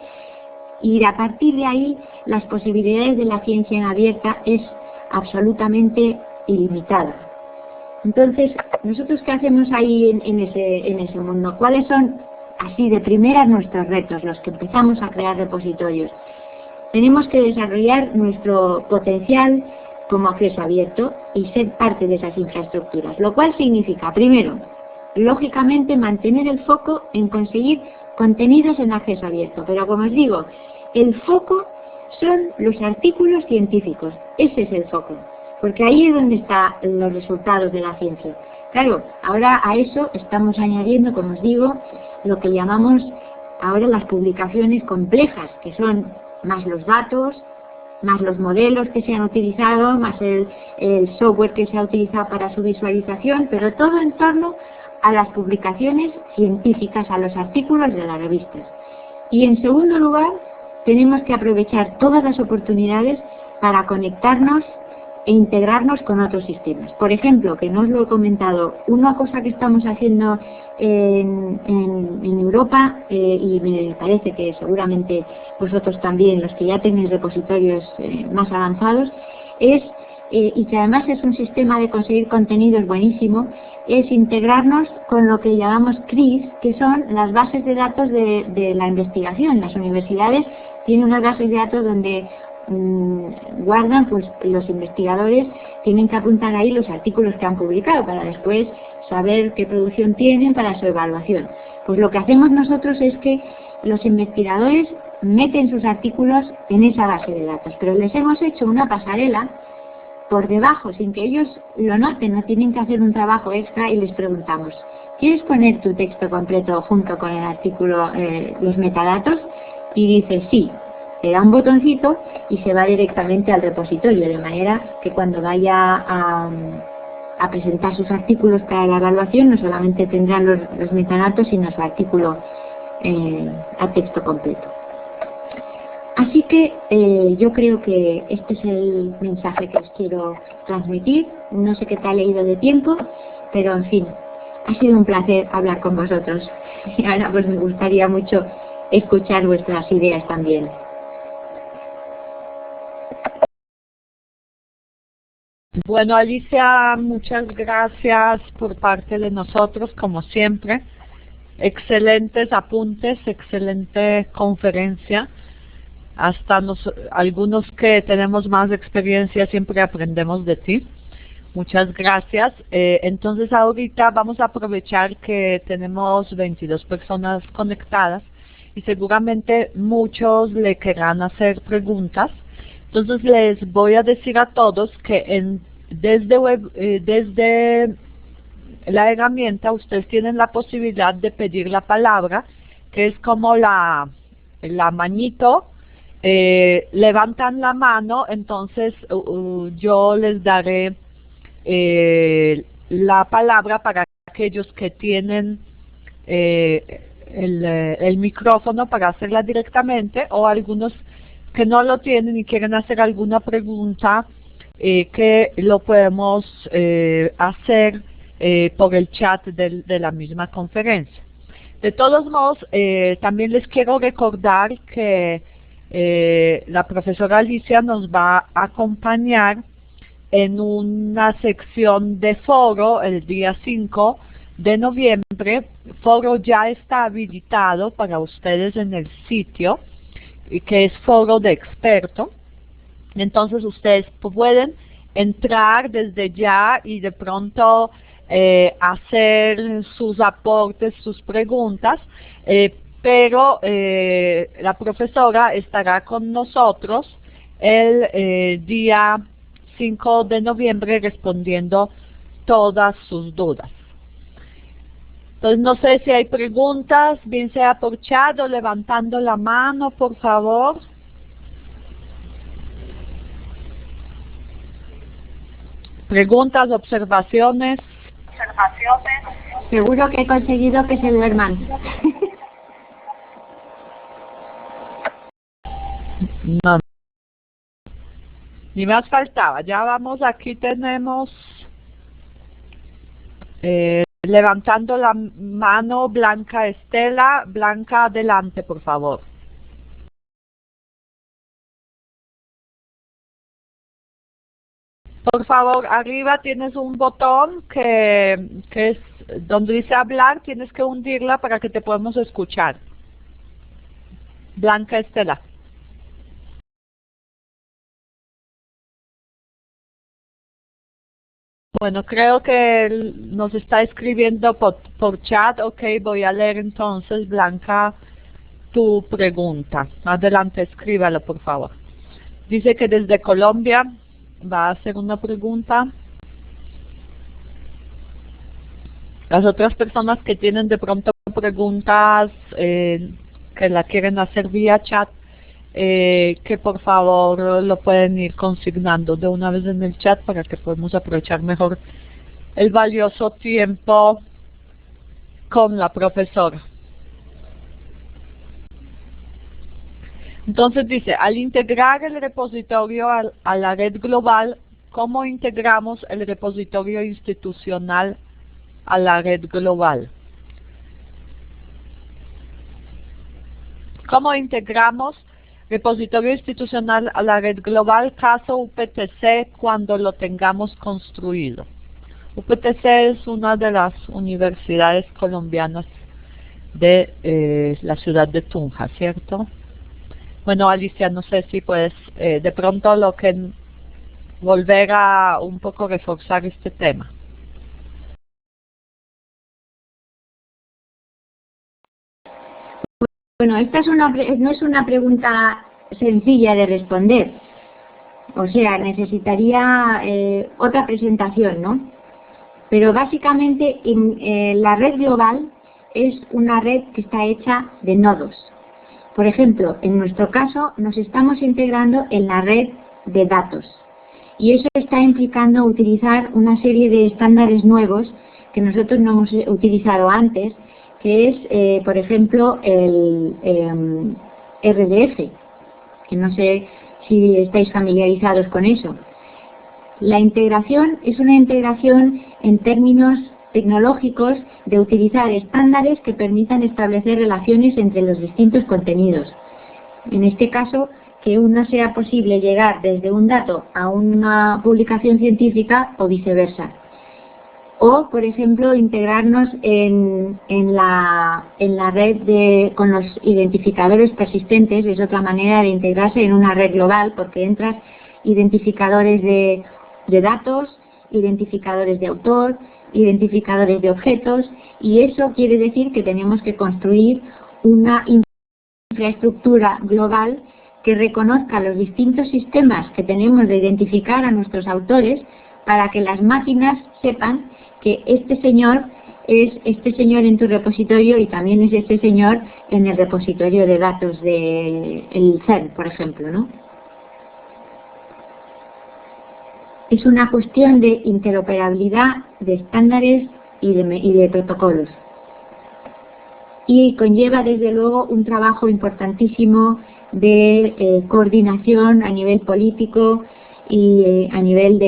y a partir de ahí las posibilidades de la ciencia en abierta es absolutamente ilimitada. Entonces, ¿nosotros qué hacemos ahí en ese mundo? ¿Cuáles son, así de primeras, nuestros retos, los que empezamos a crear repositorios? Tenemos que desarrollar nuestro potencial como acceso abierto y ser parte de esas infraestructuras, lo cual significa, primero, lógicamente mantener el foco en conseguir contenidos en acceso abierto, pero como os digo, el foco son los artículos científicos, ese es el foco, porque ahí es donde están los resultados de la ciencia. Claro, ahora a eso estamos añadiendo, como os digo, lo que llamamos ahora las publicaciones complejas, que son más los datos, más los modelos que se han utilizado, más el software que se ha utilizado para su visualización, pero todo en torno a las publicaciones científicas, a los artículos de las revistas. Y en segundo lugar, tenemos que aprovechar todas las oportunidades para conectarnos e integrarnos con otros sistemas. Por ejemplo, que no os lo he comentado, una cosa que estamos haciendo en Europa, y me parece que seguramente vosotros también, los que ya tenéis repositorios más avanzados, es, y que además es un sistema de conseguir contenidos buenísimo, es integrarnos con lo que llamamos CRIS, que son las bases de datos de la investigación. Las universidades tienen unas bases de datos donde guardan, pues los investigadores tienen que apuntar ahí los artículos que han publicado para después saber qué producción tienen para su evaluación. Pues lo que hacemos nosotros es que los investigadores meten sus artículos en esa base de datos, pero les hemos hecho una pasarela por debajo, sin que ellos lo noten, no tienen que hacer un trabajo extra, y les preguntamos: ¿quieres poner tu texto completo junto con el artículo, los metadatos? Y dice sí. Le da un botoncito y se va directamente al repositorio, de manera que cuando vaya a presentar sus artículos para la evaluación no solamente tendrán los metadatos, sino su artículo a texto completo. Así que yo creo que este es el mensaje que os quiero transmitir. No sé qué tal he ido de tiempo, pero en fin, Ha sido un placer hablar con vosotros. Y ahora pues me gustaría mucho escuchar vuestras ideas también. Bueno, Alicia, muchas gracias por parte de nosotros, como siempre. Excelentes apuntes, excelente conferencia. Hasta algunos que tenemos más experiencia siempre aprendemos de ti. Muchas gracias. Entonces ahorita vamos a aprovechar que tenemos 22 personas conectadas y seguramente muchos le querrán hacer preguntas. Entonces les voy a decir a todos que desde la herramienta ustedes tienen la posibilidad de pedir la palabra, que es como la manito, levantan la mano, entonces yo les daré la palabra para aquellos que tienen el micrófono para hacerla directamente, o algunos que no lo tienen y quieren hacer alguna pregunta, que lo podemos hacer por el chat de la misma conferencia. De todos modos, también les quiero recordar que la profesora Alicia nos va a acompañar en una sección de foro el día 5 de noviembre. Foro ya está habilitado para ustedes en el sitio, que es foro de experto. Entonces ustedes pueden entrar desde ya y de pronto hacer sus aportes, sus preguntas, pero la profesora estará con nosotros el día 5 de noviembre respondiendo todas sus dudas. Entonces no sé si hay preguntas, bien sea por chat o levantando la mano, por favor. Preguntas, observaciones. Seguro que he conseguido que se duerman. No. Ni más faltaba. Ya vamos, aquí tenemos levantando la mano Blanca Estela. Blanca, adelante, por favor. Por favor, arriba tienes un botón que es donde dice hablar, tienes que hundirla para que te podamos escuchar. Blanca Estela. Bueno, creo que nos está escribiendo por chat. Ok, voy a leer entonces, Blanca, tu pregunta. Adelante, escríbalo, por favor. Dice que desde Colombia va a hacer una pregunta. Las otras personas que tienen de pronto preguntas que la quieren hacer vía chat, que por favor lo pueden ir consignando de una vez en el chat para que podamos aprovechar mejor el valioso tiempo con la profesora. Entonces dice, al integrar el repositorio a la red global, ¿cómo integramos el repositorio institucional a la red global? ¿Cómo integramos repositorio institucional a la red global, caso UPTC, cuando lo tengamos construido? UPTC es una de las universidades colombianas de la ciudad de Tunja, ¿cierto? Bueno, Alicia, no sé si puedes de pronto volver a un poco reforzar este tema. Bueno, esta no es una pregunta sencilla de responder. O sea, necesitaría otra presentación, ¿no? Pero básicamente la red global es una red que está hecha de nodos. Por ejemplo, en nuestro caso nos estamos integrando en la red de datos. Y eso está implicando utilizar una serie de estándares nuevos que nosotros no hemos utilizado antes, que es, por ejemplo, el RDF, que no sé si estáis familiarizados con eso. La integración es una integración en términos tecnológicos de utilizar estándares que permitan establecer relaciones entre los distintos contenidos. En este caso, que no sea posible llegar desde un dato a una publicación científica o viceversa. O, por ejemplo, integrarnos en la red con los identificadores persistentes, es otra manera de integrarse en una red global, porque entras identificadores de datos, identificadores de autor, identificadores de objetos, y eso quiere decir que tenemos que construir una infraestructura global que reconozca los distintos sistemas que tenemos de identificar a nuestros autores para que las máquinas sepan que este señor es este señor en tu repositorio y también es este señor en el repositorio de datos del CERN, por ejemplo, ¿no? Es una cuestión de interoperabilidad de estándares y de protocolos. Y conlleva, desde luego, un trabajo importantísimo de coordinación a nivel político y a nivel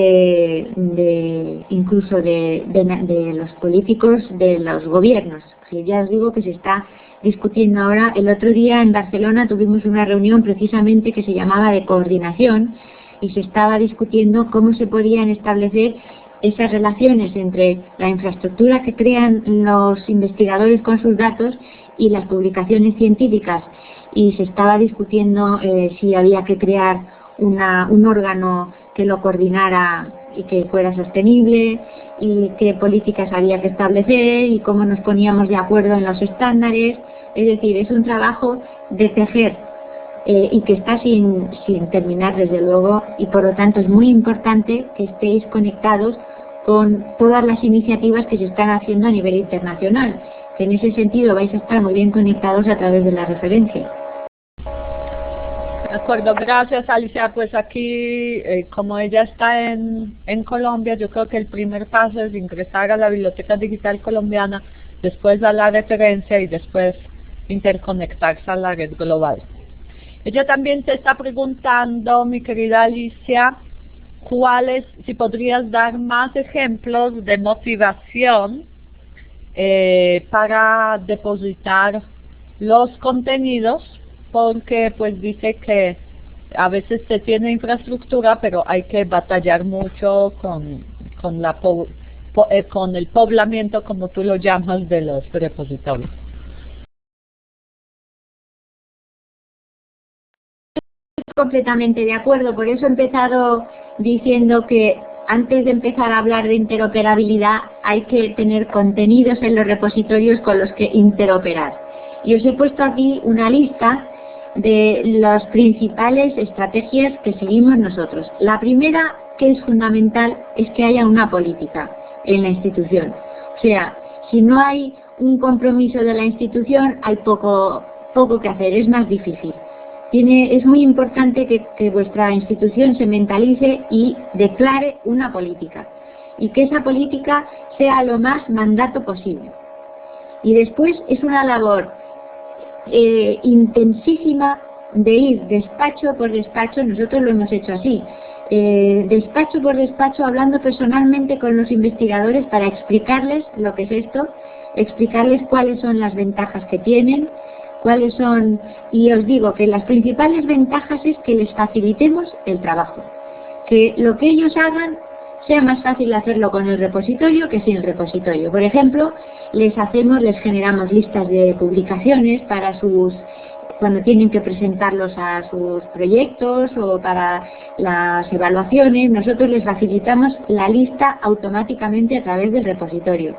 incluso de los políticos de los gobiernos. Que ya os digo que se está discutiendo ahora. El otro día en Barcelona tuvimos una reunión precisamente que se llamaba de coordinación, y se estaba discutiendo cómo se podían establecer esas relaciones entre la infraestructura que crean los investigadores con sus datos y las publicaciones científicas. Y se estaba discutiendo si había que crear un órgano que lo coordinara y que fuera sostenible, y qué políticas había que establecer y cómo nos poníamos de acuerdo en los estándares. Es decir, es un trabajo de tejer y que está sin terminar, desde luego, y por lo tanto es muy importante que estéis conectados con todas las iniciativas que se están haciendo a nivel internacional, que en ese sentido vais a estar muy bien conectados a través de la referencia. De acuerdo, gracias Alicia. Pues aquí, como ella está en Colombia, yo creo que el primer paso es ingresar a la Biblioteca Digital Colombiana, después a la referencia y después interconectarse a la red global. Ella también te está preguntando, mi querida Alicia, si podrías dar más ejemplos de motivación para depositar los contenidos, porque pues dice que a veces se tiene infraestructura, pero hay que batallar mucho con el poblamiento, como tú lo llamas, de los repositorios. Completamente de acuerdo, por eso he empezado diciendo que antes de empezar a hablar de interoperabilidad hay que tener contenidos en los repositorios con los que interoperar. Y os he puesto aquí una lista de las principales estrategias que seguimos nosotros. La primera, que es fundamental, es que haya una política en la institución. O sea, si no hay un compromiso de la institución, hay poco que hacer, es más difícil. Es muy importante que vuestra institución se mentalice y declare una política, y que esa política sea lo más mandato posible. Y después es una labor intensísima de ir despacho por despacho. Nosotros lo hemos hecho así, despacho por despacho, hablando personalmente con los investigadores para explicarles lo que es esto, explicarles cuáles son las ventajas que tienen, cuáles son, y os digo que las principales ventajas es que les facilitemos el trabajo, que lo que ellos hagan sea más fácil hacerlo con el repositorio que sin el repositorio. Por ejemplo, les generamos listas de publicaciones para cuando tienen que presentarlos a sus proyectos o para las evaluaciones. Nosotros les facilitamos la lista automáticamente a través del repositorio.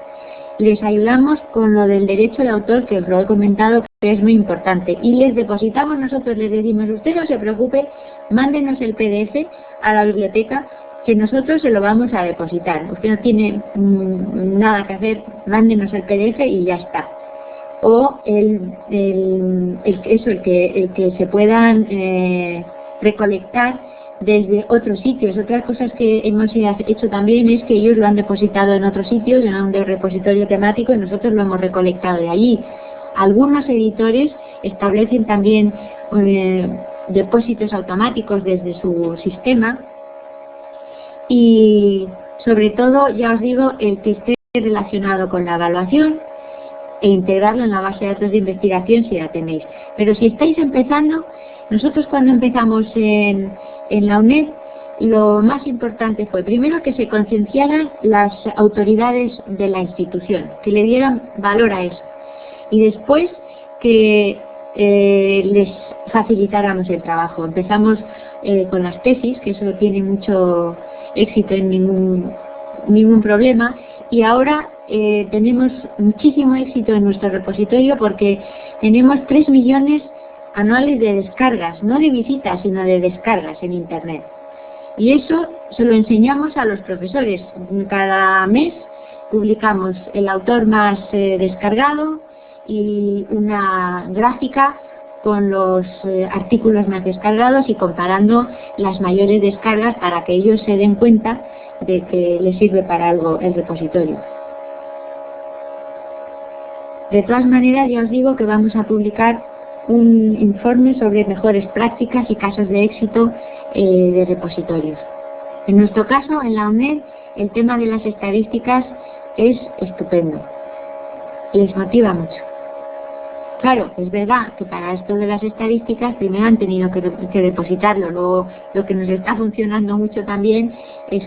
Les ayudamos con lo del derecho de autor, que os lo he comentado, que es muy importante, y les depositamos nosotros, les decimos: usted no se preocupe, mándenos el PDF a la biblioteca, que nosotros se lo vamos a depositar. Usted no tiene nada que hacer, mándenos el PDF y ya está. O el que se puedan recolectar desde otros sitios. Otras cosas que hemos hecho también es que ellos lo han depositado en otros sitios, en un repositorio temático, y nosotros lo hemos recolectado de allí. Algunos editores establecen también depósitos automáticos desde su sistema, y sobre todo, ya os digo, el que esté relacionado con la evaluación e integrarlo en la base de datos de investigación si la tenéis. Pero si estáis empezando, nosotros cuando empezamos en la UNED, lo más importante fue primero que se concienciaran las autoridades de la institución, que le dieran valor a eso, y después que les facilitáramos el trabajo. Empezamos con las tesis, que eso tiene mucho éxito, en ningún problema, y ahora tenemos muchísimo éxito en nuestro repositorio porque tenemos 3 millones anuales de descargas, no de visitas, sino de descargas en Internet. Y eso se lo enseñamos a los profesores. Cada mes publicamos el autor más descargado y una gráfica con los artículos más descargados y comparando las mayores descargas para que ellos se den cuenta de que les sirve para algo el repositorio. De todas maneras, ya os digo que vamos a publicar un informe sobre mejores prácticas y casos de éxito de repositorios. En nuestro caso, en la UNED, el tema de las estadísticas es estupendo. Les motiva mucho. Claro, es verdad que para esto de las estadísticas primero han tenido que depositarlo. Luego, lo que nos está funcionando mucho también es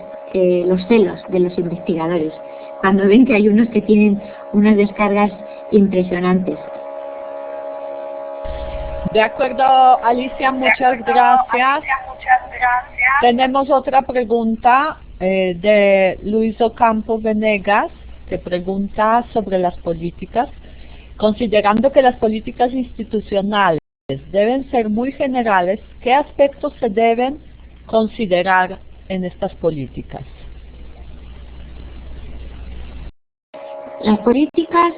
los celos de los investigadores. Cuando ven que hay unos que tienen unas descargas impresionantes. De acuerdo, Alicia, muchas gracias. Tenemos otra pregunta de Luis Ocampo Venegas, que pregunta sobre las políticas. Considerando que las políticas institucionales deben ser muy generales, ¿qué aspectos se deben considerar en estas políticas? Las políticas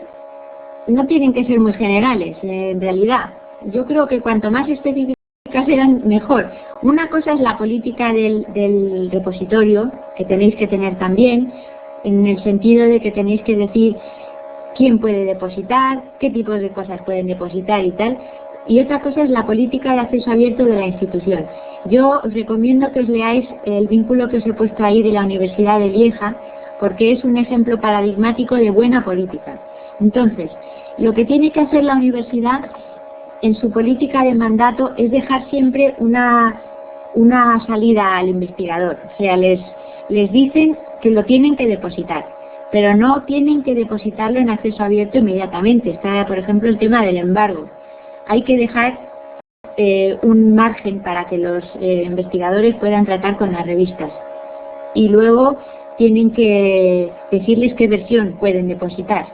no tienen que ser muy generales, en realidad. Yo creo que cuanto más específicas sean, mejor. Una cosa es la política del repositorio, que tenéis que tener también, en el sentido de que tenéis que decir quién puede depositar, qué tipos de cosas pueden depositar y tal. Y otra cosa es la política de acceso abierto de la institución. Yo os recomiendo que os leáis el vínculo que os he puesto ahí de la Universidad de Lieja, porque es un ejemplo paradigmático de buena política. Entonces, lo que tiene que hacer la universidad en su política de mandato es dejar siempre una salida al investigador. O sea, les dicen que lo tienen que depositar, pero no tienen que depositarlo en acceso abierto inmediatamente. Está, por ejemplo, el tema del embargo. Hay que dejar un margen para que los investigadores puedan tratar con las revistas. Y luego tienen que decirles qué versión pueden depositar.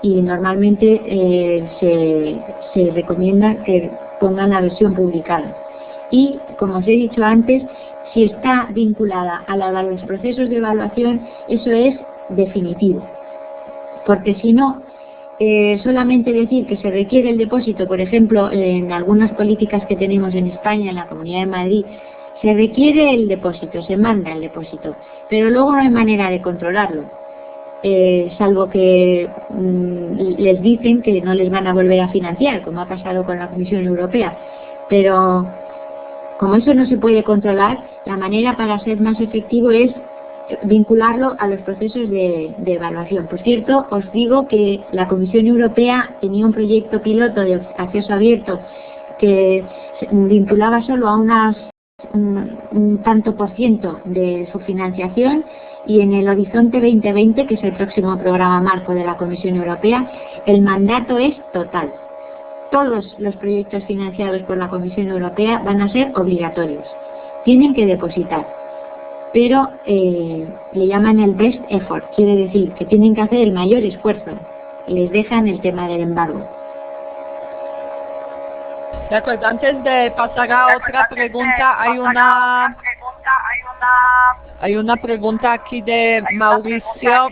Y normalmente se recomienda que pongan la versión publicada. Y, como os he dicho antes, si está vinculada a los procesos de evaluación, eso es definitivo. Porque si no, solamente decir que se requiere el depósito, por ejemplo, en algunas políticas que tenemos en España, en la Comunidad de Madrid, se requiere el depósito, se manda el depósito, pero luego no hay manera de controlarlo. Salvo que les dicen que no les van a volver a financiar, como ha pasado con la Comisión Europea. Pero como eso no se puede controlar, la manera para ser más efectivo es vincularlo a los procesos de evaluación. Por cierto, os digo que la Comisión Europea tenía un proyecto piloto de acceso abierto que vinculaba solo a un tanto por ciento de su financiación, y en el Horizonte 2020, que es el próximo programa marco de la Comisión Europea, el mandato es total. Todos los proyectos financiados por la Comisión Europea van a ser obligatorios. Tienen que depositar, pero le llaman el best effort, quiere decir que tienen que hacer el mayor esfuerzo. Les dejan el tema del embargo. De acuerdo, antes de pasar a otra pregunta, hay una pregunta aquí de Mauricio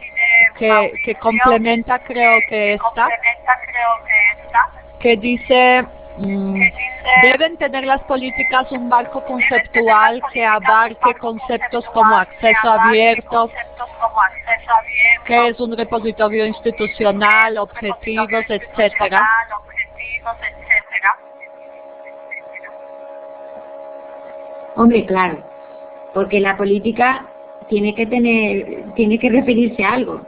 que complementa, creo que esta, que dice, deben tener las políticas un marco conceptual que abarque conceptos como acceso abierto, que es un repositorio institucional, objetivos, etcétera. Hombre, claro, porque la política tiene que referirse a algo.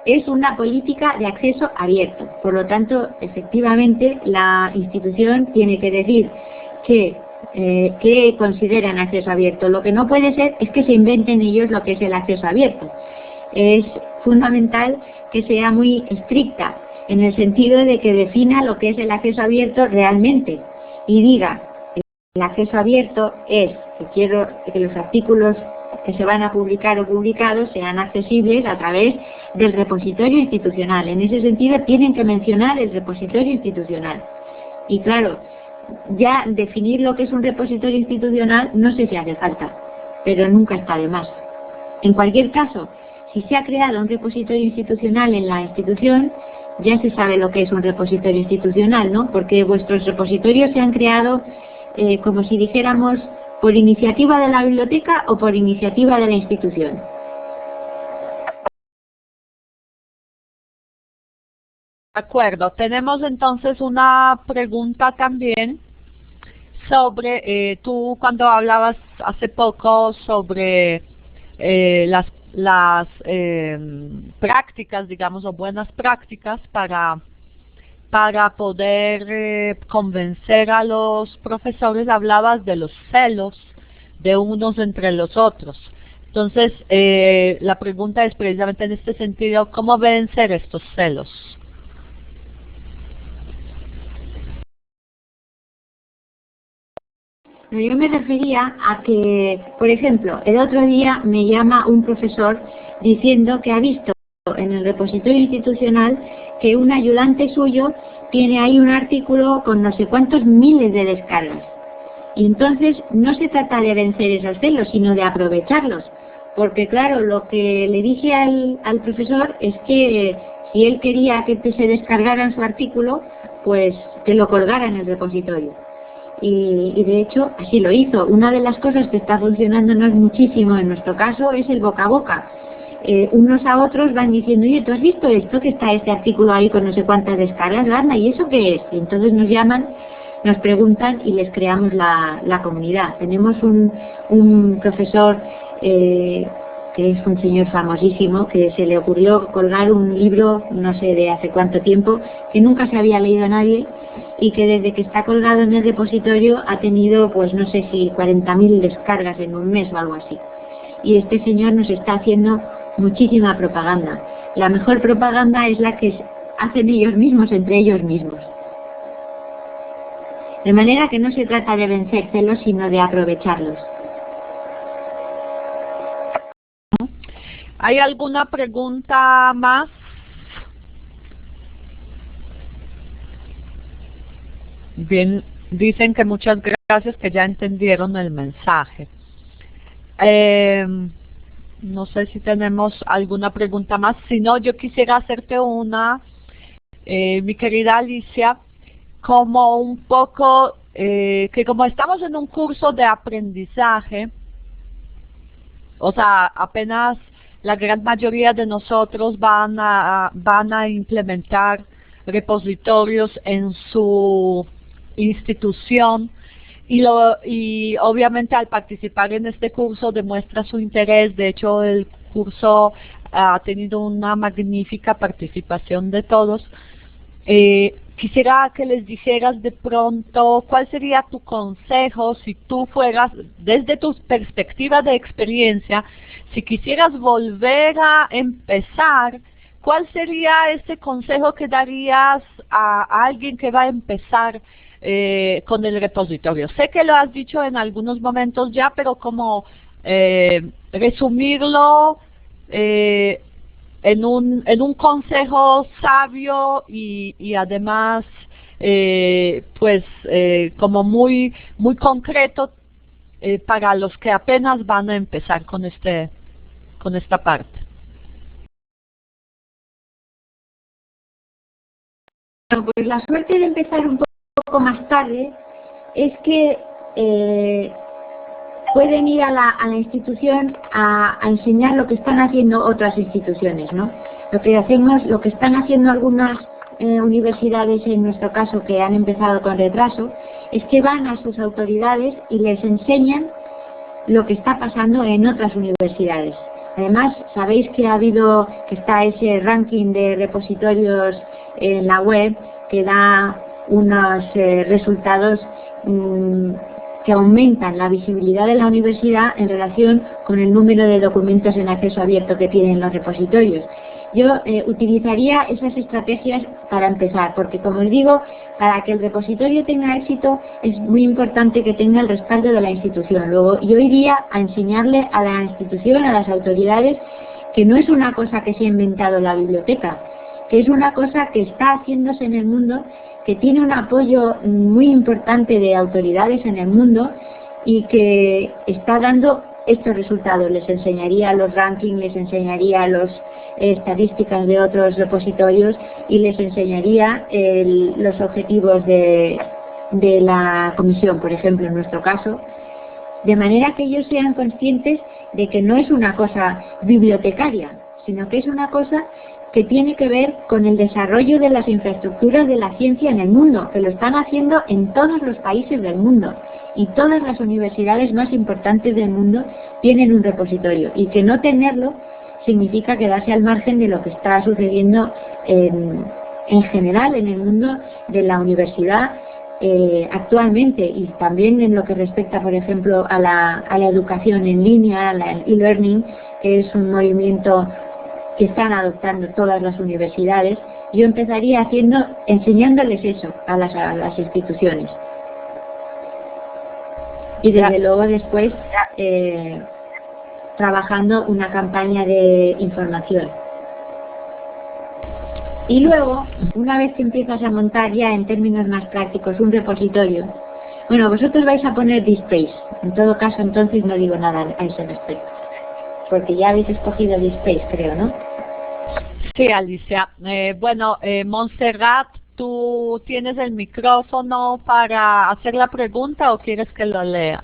es una política de acceso abierto. Por lo tanto, efectivamente, la institución tiene que decir que consideran acceso abierto. Lo que no puede ser es que se inventen ellos lo que es el acceso abierto. Es fundamental que sea muy estricta, en el sentido de que defina lo que es el acceso abierto realmente y diga: el acceso abierto es que quiero que los artículos que se van a publicar o publicados sean accesibles a través del repositorio institucional. En ese sentido tienen que mencionar el repositorio institucional. Y claro, ya definir lo que es un repositorio institucional no sé si hace falta, pero nunca está de más. En cualquier caso, si se ha creado un repositorio institucional en la institución, ya se sabe lo que es un repositorio institucional, ¿no? Porque vuestros repositorios se han creado, como si dijéramos, por iniciativa de la biblioteca o por iniciativa de la institución. De acuerdo, tenemos entonces una pregunta también sobre, tú cuando hablabas hace poco sobre las prácticas, digamos, o buenas prácticas para poder convencer a los profesores, hablabas de los celos de unos entre los otros. Entonces, la pregunta es precisamente en este sentido: ¿cómo vencer estos celos? Yo me refería a que, por ejemplo, el otro día me llama un profesor diciendo que ha visto en el repositorio institucional que un ayudante suyo tiene ahí un artículo con no sé cuántos miles de descargas. Y entonces no se trata de vencer esos celos, sino de aprovecharlos. Porque claro, lo que le dije al profesor es que si él quería que se descargaran su artículo, pues que lo colgara en el repositorio. Y de hecho así lo hizo. Una de las cosas que está funcionándonos muchísimo en nuestro caso es el boca a boca. Unos a otros van diciendo: oye, ¿tú has visto esto? Que está este artículo ahí con no sé cuántas descargas, Arna, ¿y eso qué es? Y entonces nos llaman, nos preguntan y les creamos la comunidad. Tenemos un profesor que es un señor famosísimo, que se le ocurrió colgar un libro, no sé de hace cuánto tiempo, que nunca se había leído a nadie, y que desde que está colgado en el repositorio ha tenido, pues no sé si 40.000 descargas en un mes o algo así. Y este señor nos está haciendo muchísima propaganda. La mejor propaganda es la que hacen ellos mismos entre ellos mismos. De manera que no se trata de vencer celos, sino de aprovecharlos. ¿Hay alguna pregunta más? Bien, dicen que muchas gracias, que ya entendieron el mensaje. No sé si tenemos alguna pregunta más. Si no, yo quisiera hacerte una, mi querida Alicia, como un poco, que como estamos en un curso de aprendizaje, o sea, apenas la gran mayoría de nosotros van a implementar repositorios en su institución, y obviamente al participar en este curso demuestra su interés. De hecho, el curso ha tenido una magnífica participación de todos. Quisiera que les dijeras de pronto cuál sería tu consejo si tú fueras, desde tu perspectiva de experiencia, si quisieras volver a empezar, ¿cuál sería ese consejo que darías a alguien que va a empezar con el repositorio? Sé que lo has dicho en algunos momentos ya, pero como resumirlo en un consejo sabio y además pues como muy concreto para los que apenas van a empezar con esta parte. Bueno, pues la suerte de empezar un poco más tarde es que pueden ir a la institución a enseñar lo que están haciendo otras instituciones, ¿no? Lo que están haciendo algunas universidades, en nuestro caso, que han empezado con retraso, es que van a sus autoridades y les enseñan lo que está pasando en otras universidades. Además, sabéis que está ese ranking de repositorios en la web que da unos resultados que aumentan la visibilidad de la universidad en relación con el número de documentos en acceso abierto que tienen los repositorios. Yo utilizaría esas estrategias para empezar, porque como os digo, para que el repositorio tenga éxito es muy importante que tenga el respaldo de la institución. Luego yo iría a enseñarle a la institución, a las autoridades, que no es una cosa que se ha inventado la biblioteca, que es una cosa que está haciéndose en el mundo, que tiene un apoyo muy importante de autoridades en el mundo y que está dando estos resultados. Les enseñaría los rankings, les enseñaría las estadísticas de otros repositorios y les enseñaría los objetivos de la comisión, por ejemplo, en nuestro caso, de manera que ellos sean conscientes de que no es una cosa bibliotecaria, sino que es una cosa que tiene que ver con el desarrollo de las infraestructuras de la ciencia en el mundo, que lo están haciendo en todos los países del mundo. Y todas las universidades más importantes del mundo tienen un repositorio, y que no tenerlo significa quedarse al margen de lo que está sucediendo en general en el mundo de la universidad actualmente, y también en lo que respecta, por ejemplo, a la educación en línea, al e-learning, que es un movimiento que están adoptando todas las universidades. Yo empezaría enseñándoles eso a las instituciones. Y desde luego después trabajando una campaña de información. Y luego, una vez que empiezas a montar ya en términos más prácticos un repositorio, bueno, vosotros vais a poner DSpace. En todo caso, entonces no digo nada a ese respecto, porque ya habéis escogido DSpace, creo, ¿no? Sí, Alicia. Montserrat, ¿tú tienes el micrófono para hacer la pregunta o quieres que lo lea?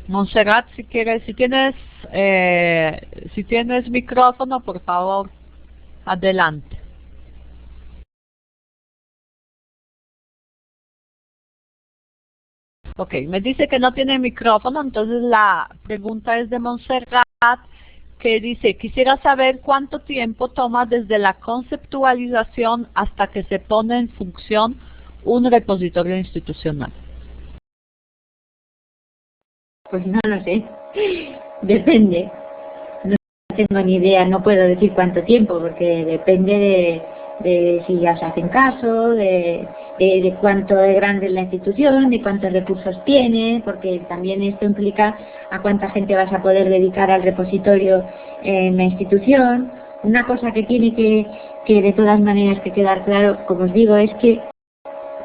Montserrat, si tienes micrófono, por favor, adelante. Ok, me dice que no tiene micrófono, entonces la pregunta es de Montserrat, que dice: quisiera saber cuánto tiempo toma desde la conceptualización hasta que se pone en función un repositorio institucional. Pues no lo sé, depende. No tengo ni idea, no puedo decir cuánto tiempo, porque depende de si ya se hacen caso, de cuánto de grande es la institución, de cuántos recursos tiene, porque también esto implica a cuánta gente vas a poder dedicar al repositorio en la institución. Una cosa que tiene que de todas maneras que quedar claro, como os digo, es que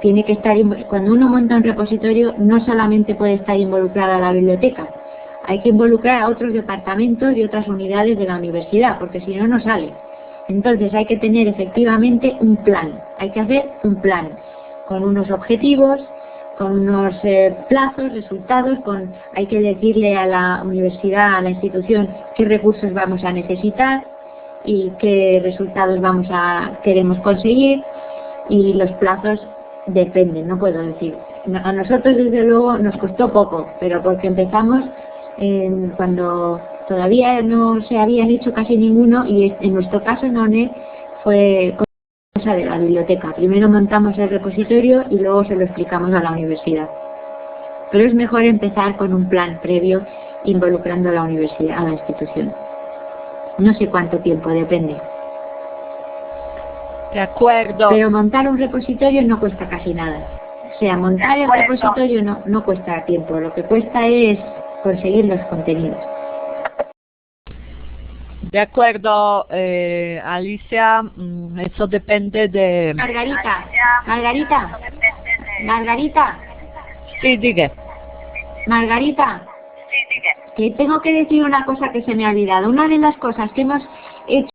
tiene que estar, cuando uno monta un repositorio, no solamente puede estar involucrada la biblioteca, hay que involucrar a otros departamentos y otras unidades de la universidad, porque si no, no sale. Entonces hay que tener efectivamente un plan, hay que hacer un plan con unos objetivos, con unos plazos, resultados, hay que decirle a la universidad, a la institución, qué recursos vamos a necesitar y qué resultados queremos conseguir, y los plazos dependen, no puedo decir. A nosotros desde luego nos costó poco, pero porque empezamos cuando todavía no se habían hecho casi ninguno, y en nuestro caso en ONE fue cosa de la biblioteca. Primero montamos el repositorio y luego se lo explicamos a la universidad. Pero es mejor empezar con un plan previo involucrando a la universidad, a la institución. No sé cuánto tiempo, depende. De acuerdo. Pero montar un repositorio no cuesta casi nada. O sea, montar el repositorio no cuesta tiempo, lo que cuesta es conseguir los contenidos. De acuerdo, Alicia, eso depende de... Margarita. Sí, diga. Margarita. Que tengo que decir una cosa que se me ha olvidado. Una de las cosas que hemos hecho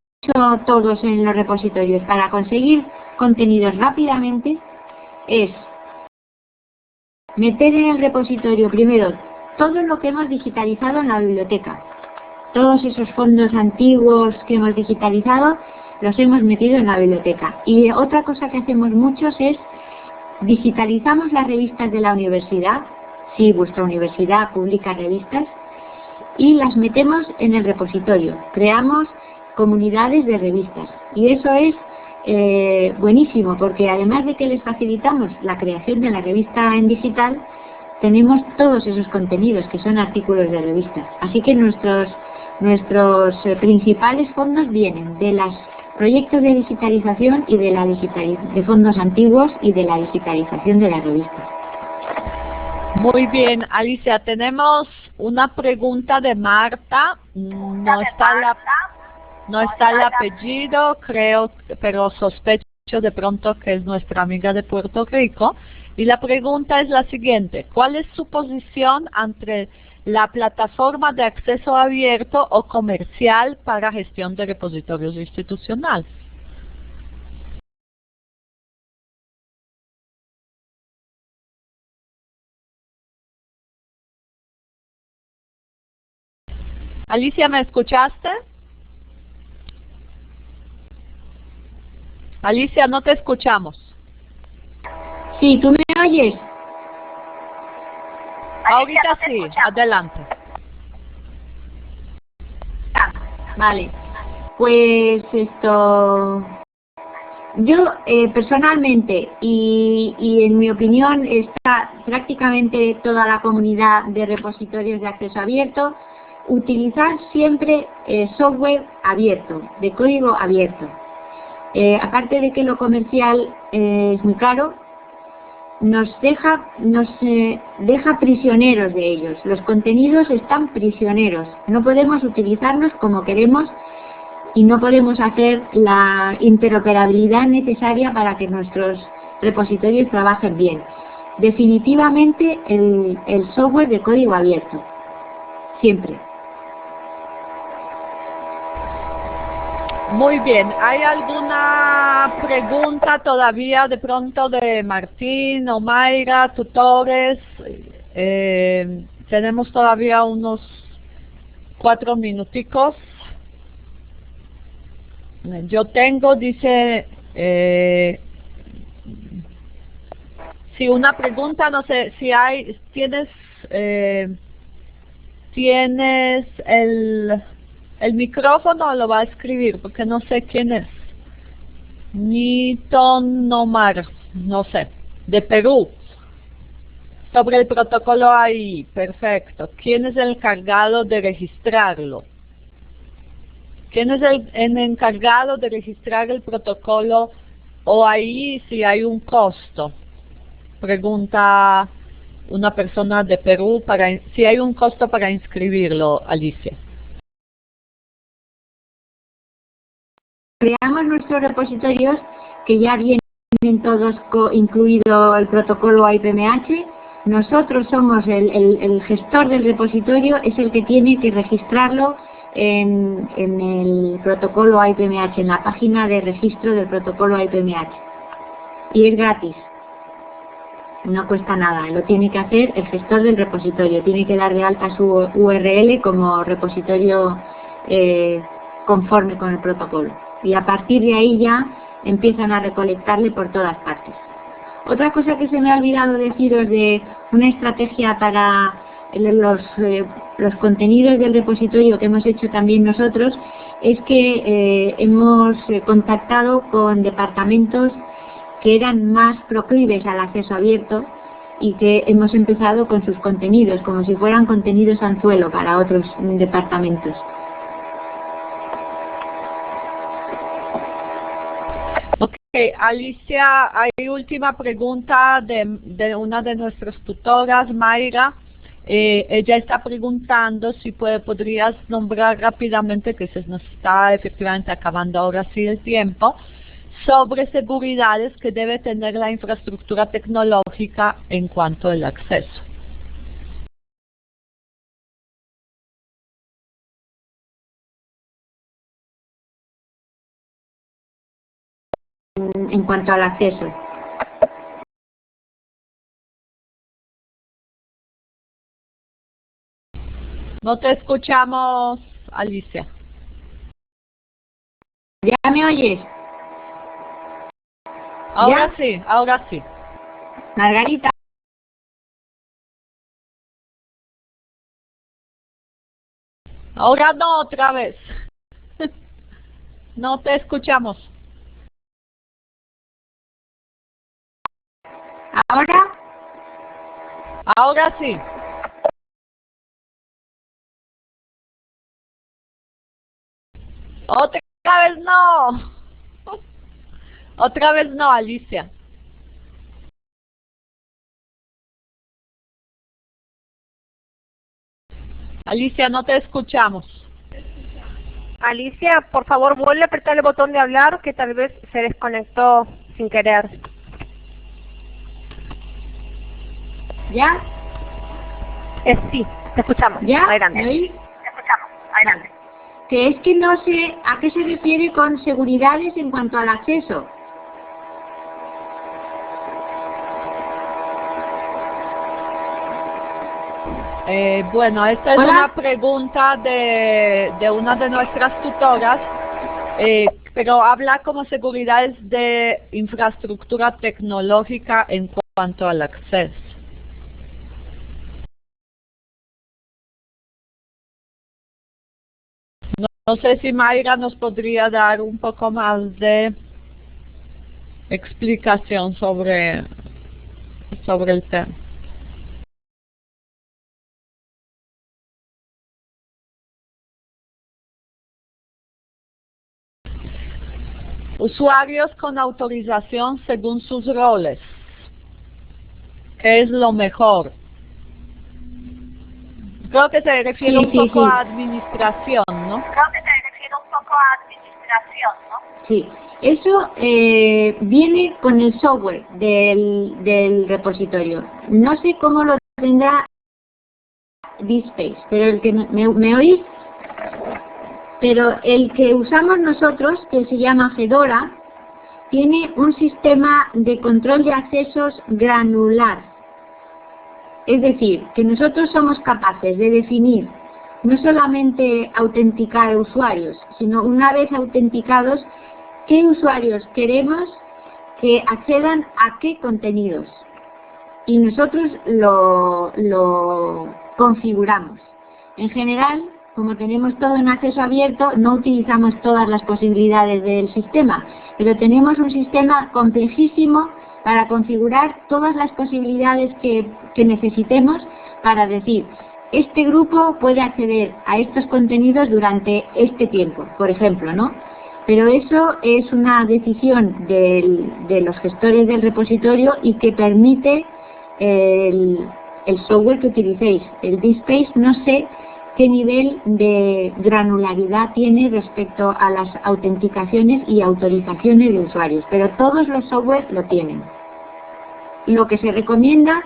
todos en los repositorios para conseguir contenidos rápidamente es meter en el repositorio primero todo lo que hemos digitalizado en la biblioteca. Todos esos fondos antiguos que hemos digitalizado los hemos metido en la biblioteca. Y otra cosa que hacemos muchos es digitalizamos las revistas de la universidad, si vuestra universidad publica revistas, y las metemos en el repositorio. Creamos comunidades de revistas y eso es buenísimo, porque además de que les facilitamos la creación de la revista en digital, tenemos todos esos contenidos que son artículos de revistas. Así que nuestros principales fondos vienen de los proyectos de digitalización y de fondos antiguos y de la digitalización de las revistas. Muy bien, Alicia, tenemos una pregunta de Marta. No está el apellido, creo, pero sospecho de pronto que es nuestra amiga de Puerto Rico. Y la pregunta es la siguiente: ¿cuál es su posición entre la plataforma de acceso abierto o comercial para gestión de repositorios institucionales? Alicia, ¿me escuchaste? Alicia, no te escuchamos. Sí, ¿tú me oyes? Ahorita sí, adelante. Vale, pues yo personalmente y en mi opinión está prácticamente toda la comunidad de repositorios de acceso abierto, utilizar siempre software abierto, de código abierto. Aparte de que lo comercial es muy caro, nos deja prisioneros de ellos. Los contenidos están prisioneros. No podemos utilizarlos como queremos y no podemos hacer la interoperabilidad necesaria para que nuestros repositorios trabajen bien. Definitivamente el software de código abierto. Siempre. Muy bien, ¿hay alguna pregunta todavía de pronto de Martín o Mayra, tutores? Tenemos todavía unos 4 minuticos. Yo tengo, dice, si una pregunta, no sé, si tienes el micrófono, lo va a escribir, porque no sé quién es. Niton Nomar, no sé, de Perú. Sobre el protocolo AI, perfecto. ¿Quién es el encargado de registrarlo? ¿Quién es el encargado de registrar el protocolo OAI si hay un costo? Pregunta una persona de Perú, si hay un costo para inscribirlo, Alicia. Creamos nuestros repositorios que ya vienen todos incluido el protocolo AIPMH. Nosotros somos el gestor del repositorio, es el que tiene que registrarlo en el protocolo AIPMH, en la página de registro del protocolo AIPMH. Y es gratis, no cuesta nada, lo tiene que hacer el gestor del repositorio, tiene que dar de alta su URL como repositorio conforme con el protocolo. Y a partir de ahí ya empiezan a recolectarle por todas partes. Otra cosa que se me ha olvidado deciros de una estrategia para los contenidos del repositorio que hemos hecho también nosotros es que hemos contactado con departamentos que eran más proclives al acceso abierto y que hemos empezado con sus contenidos, como si fueran contenidos anzuelo para otros departamentos. Ok, Alicia, hay última pregunta de una de nuestras tutoras, Mayra. Ella está preguntando si podrías nombrar rápidamente, que se nos está efectivamente acabando ahora sí el tiempo, sobre seguridades que debe tener la infraestructura tecnológica en cuanto al acceso. En cuanto al acceso. No te escuchamos, Alicia. ¿Ya me oyes? Ahora sí, ahora sí. Margarita. Ahora no, otra vez. No te escuchamos. ¿Ahora? Ahora sí. Otra vez no. Otra vez no, Alicia. Alicia, no te escuchamos. Alicia, por favor, vuelve a apretar el botón de hablar, que tal vez se desconectó sin querer. ¿Ya? Sí, te escuchamos. ¿Ya? Adelante. ¿Me oís? Te escuchamos. Adelante. Que es que no sé a qué se refiere con seguridades en cuanto al acceso. Bueno, esta es Hola. una pregunta de una de nuestras tutoras, pero habla como seguridades de infraestructura tecnológica en cuanto al acceso. No sé si Mayra nos podría dar un poco más de explicación sobre el tema. Usuarios con autorización según sus roles. ¿Qué es lo mejor? Creo que se refiere un poco a administración, ¿no? Sí, eso viene con el software del repositorio. No sé cómo lo tendrá DSpace, pero el que me oís, pero el que usamos nosotros, que se llama Fedora, tiene un sistema de control de accesos granular. Es decir, que nosotros somos capaces de definir no solamente autenticar usuarios, sino una vez autenticados, qué usuarios queremos que accedan a qué contenidos. Y nosotros lo configuramos. En general, como tenemos todo en acceso abierto, no utilizamos todas las posibilidades del sistema, pero tenemos un sistema complejísimo para configurar todas las posibilidades que necesitemos para decir, este grupo puede acceder a estos contenidos durante este tiempo, por ejemplo, ¿no? Pero eso es una decisión de los gestores del repositorio y que permite el software que utilicéis. El DSpace no sé qué nivel de granularidad tiene respecto a las autenticaciones y autorizaciones de usuarios, pero todos los softwares lo tienen. Lo que se recomienda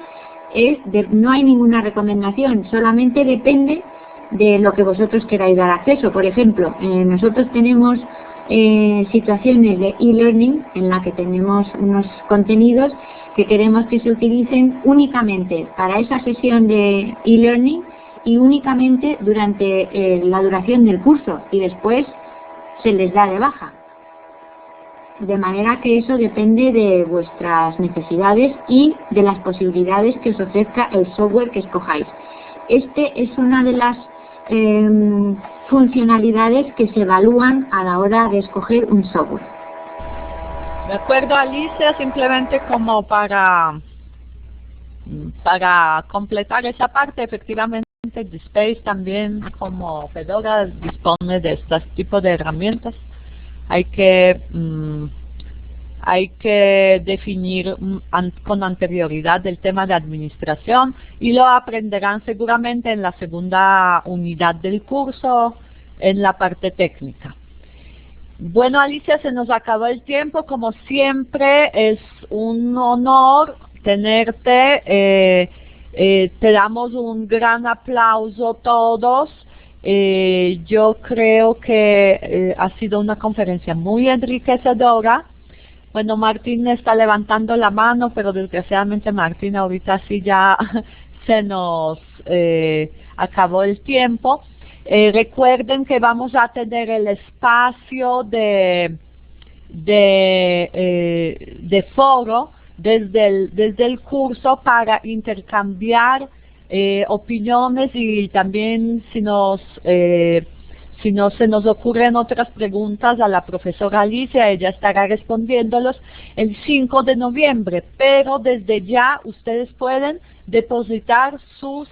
no hay ninguna recomendación, solamente depende de lo que vosotros queráis dar acceso. Por ejemplo, nosotros tenemos situaciones de e-learning en la que tenemos unos contenidos que queremos que se utilicen únicamente para esa sesión de e-learning y únicamente durante la duración del curso, y después se les da de baja. De manera que eso depende de vuestras necesidades y de las posibilidades que os ofrezca el software que escojáis. Este es una de las funcionalidades que se evalúan a la hora de escoger un software. De acuerdo, Alicia, simplemente como para completar esa parte, efectivamente DSpace también como Fedora dispone de este tipo de herramientas. Hay que definir con anterioridad el tema de administración y lo aprenderán seguramente en la segunda unidad del curso, en la parte técnica. Bueno, Alicia, se nos acabó el tiempo. Como siempre, es un honor tenerte. Te damos un gran aplauso todos. Yo creo que ha sido una conferencia muy enriquecedora. Bueno, Martín está levantando la mano, pero desgraciadamente Martín ahorita sí ya se nos acabó el tiempo. Recuerden que vamos a tener el espacio de foro desde el curso para intercambiar opiniones y también si no se nos ocurren otras preguntas a la profesora Alicia, ella estará respondiéndolos el 5 de noviembre, pero desde ya ustedes pueden depositar sus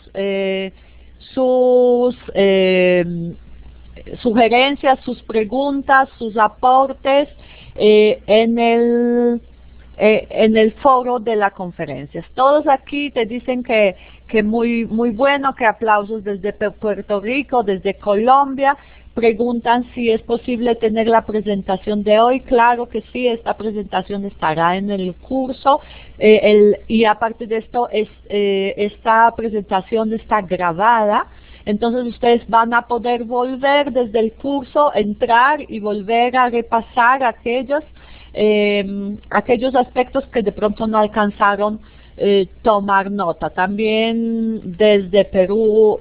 sugerencias, sus preguntas, sus aportes en el foro de la conferencia. Todos aquí te dicen que muy bueno, que aplausos desde Puerto Rico, desde Colombia. Preguntan si es posible tener la presentación de hoy. Claro que sí, esta presentación estará en el curso y aparte de esto, esta presentación está grabada. Entonces ustedes van a poder volver desde el curso, entrar y volver a repasar aquellos aspectos que de pronto no alcanzaron tomar nota. También desde Perú,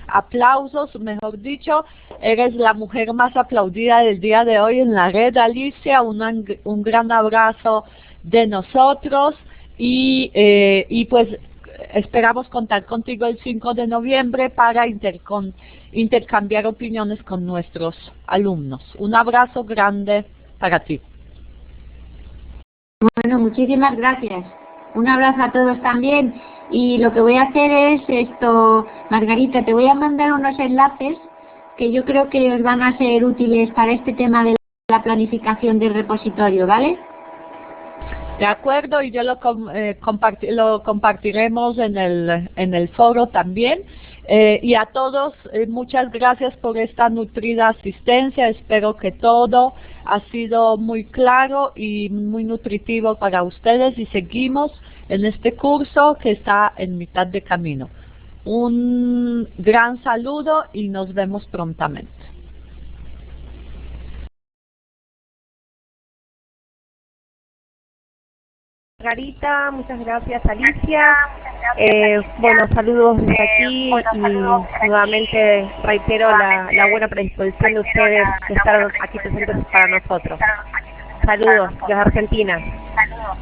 aplausos, mejor dicho, eres la mujer más aplaudida del día de hoy en la red, Alicia, un gran abrazo de nosotros y pues esperamos contar contigo el 5 de noviembre para intercambiar opiniones con nuestros alumnos. Un abrazo grande para ti. Bueno, muchísimas gracias. Un abrazo a todos también. Y lo que voy a hacer es esto, Margarita, te voy a mandar unos enlaces que yo creo que os van a ser útiles para este tema de la planificación del repositorio, ¿vale? De acuerdo, y yo lo compartiremos en el foro también. Y a todos, muchas gracias por esta nutrida asistencia. Espero que todo ha sido muy claro y muy nutritivo para ustedes y seguimos en este curso que está en mitad de camino. Un gran saludo y nos vemos prontamente. Margarita, muchas gracias Alicia. Bueno, saludos desde aquí y nuevamente reitero la buena predisposición de ustedes de estar aquí presentes para nosotros. Saludos desde Argentina. Saludos.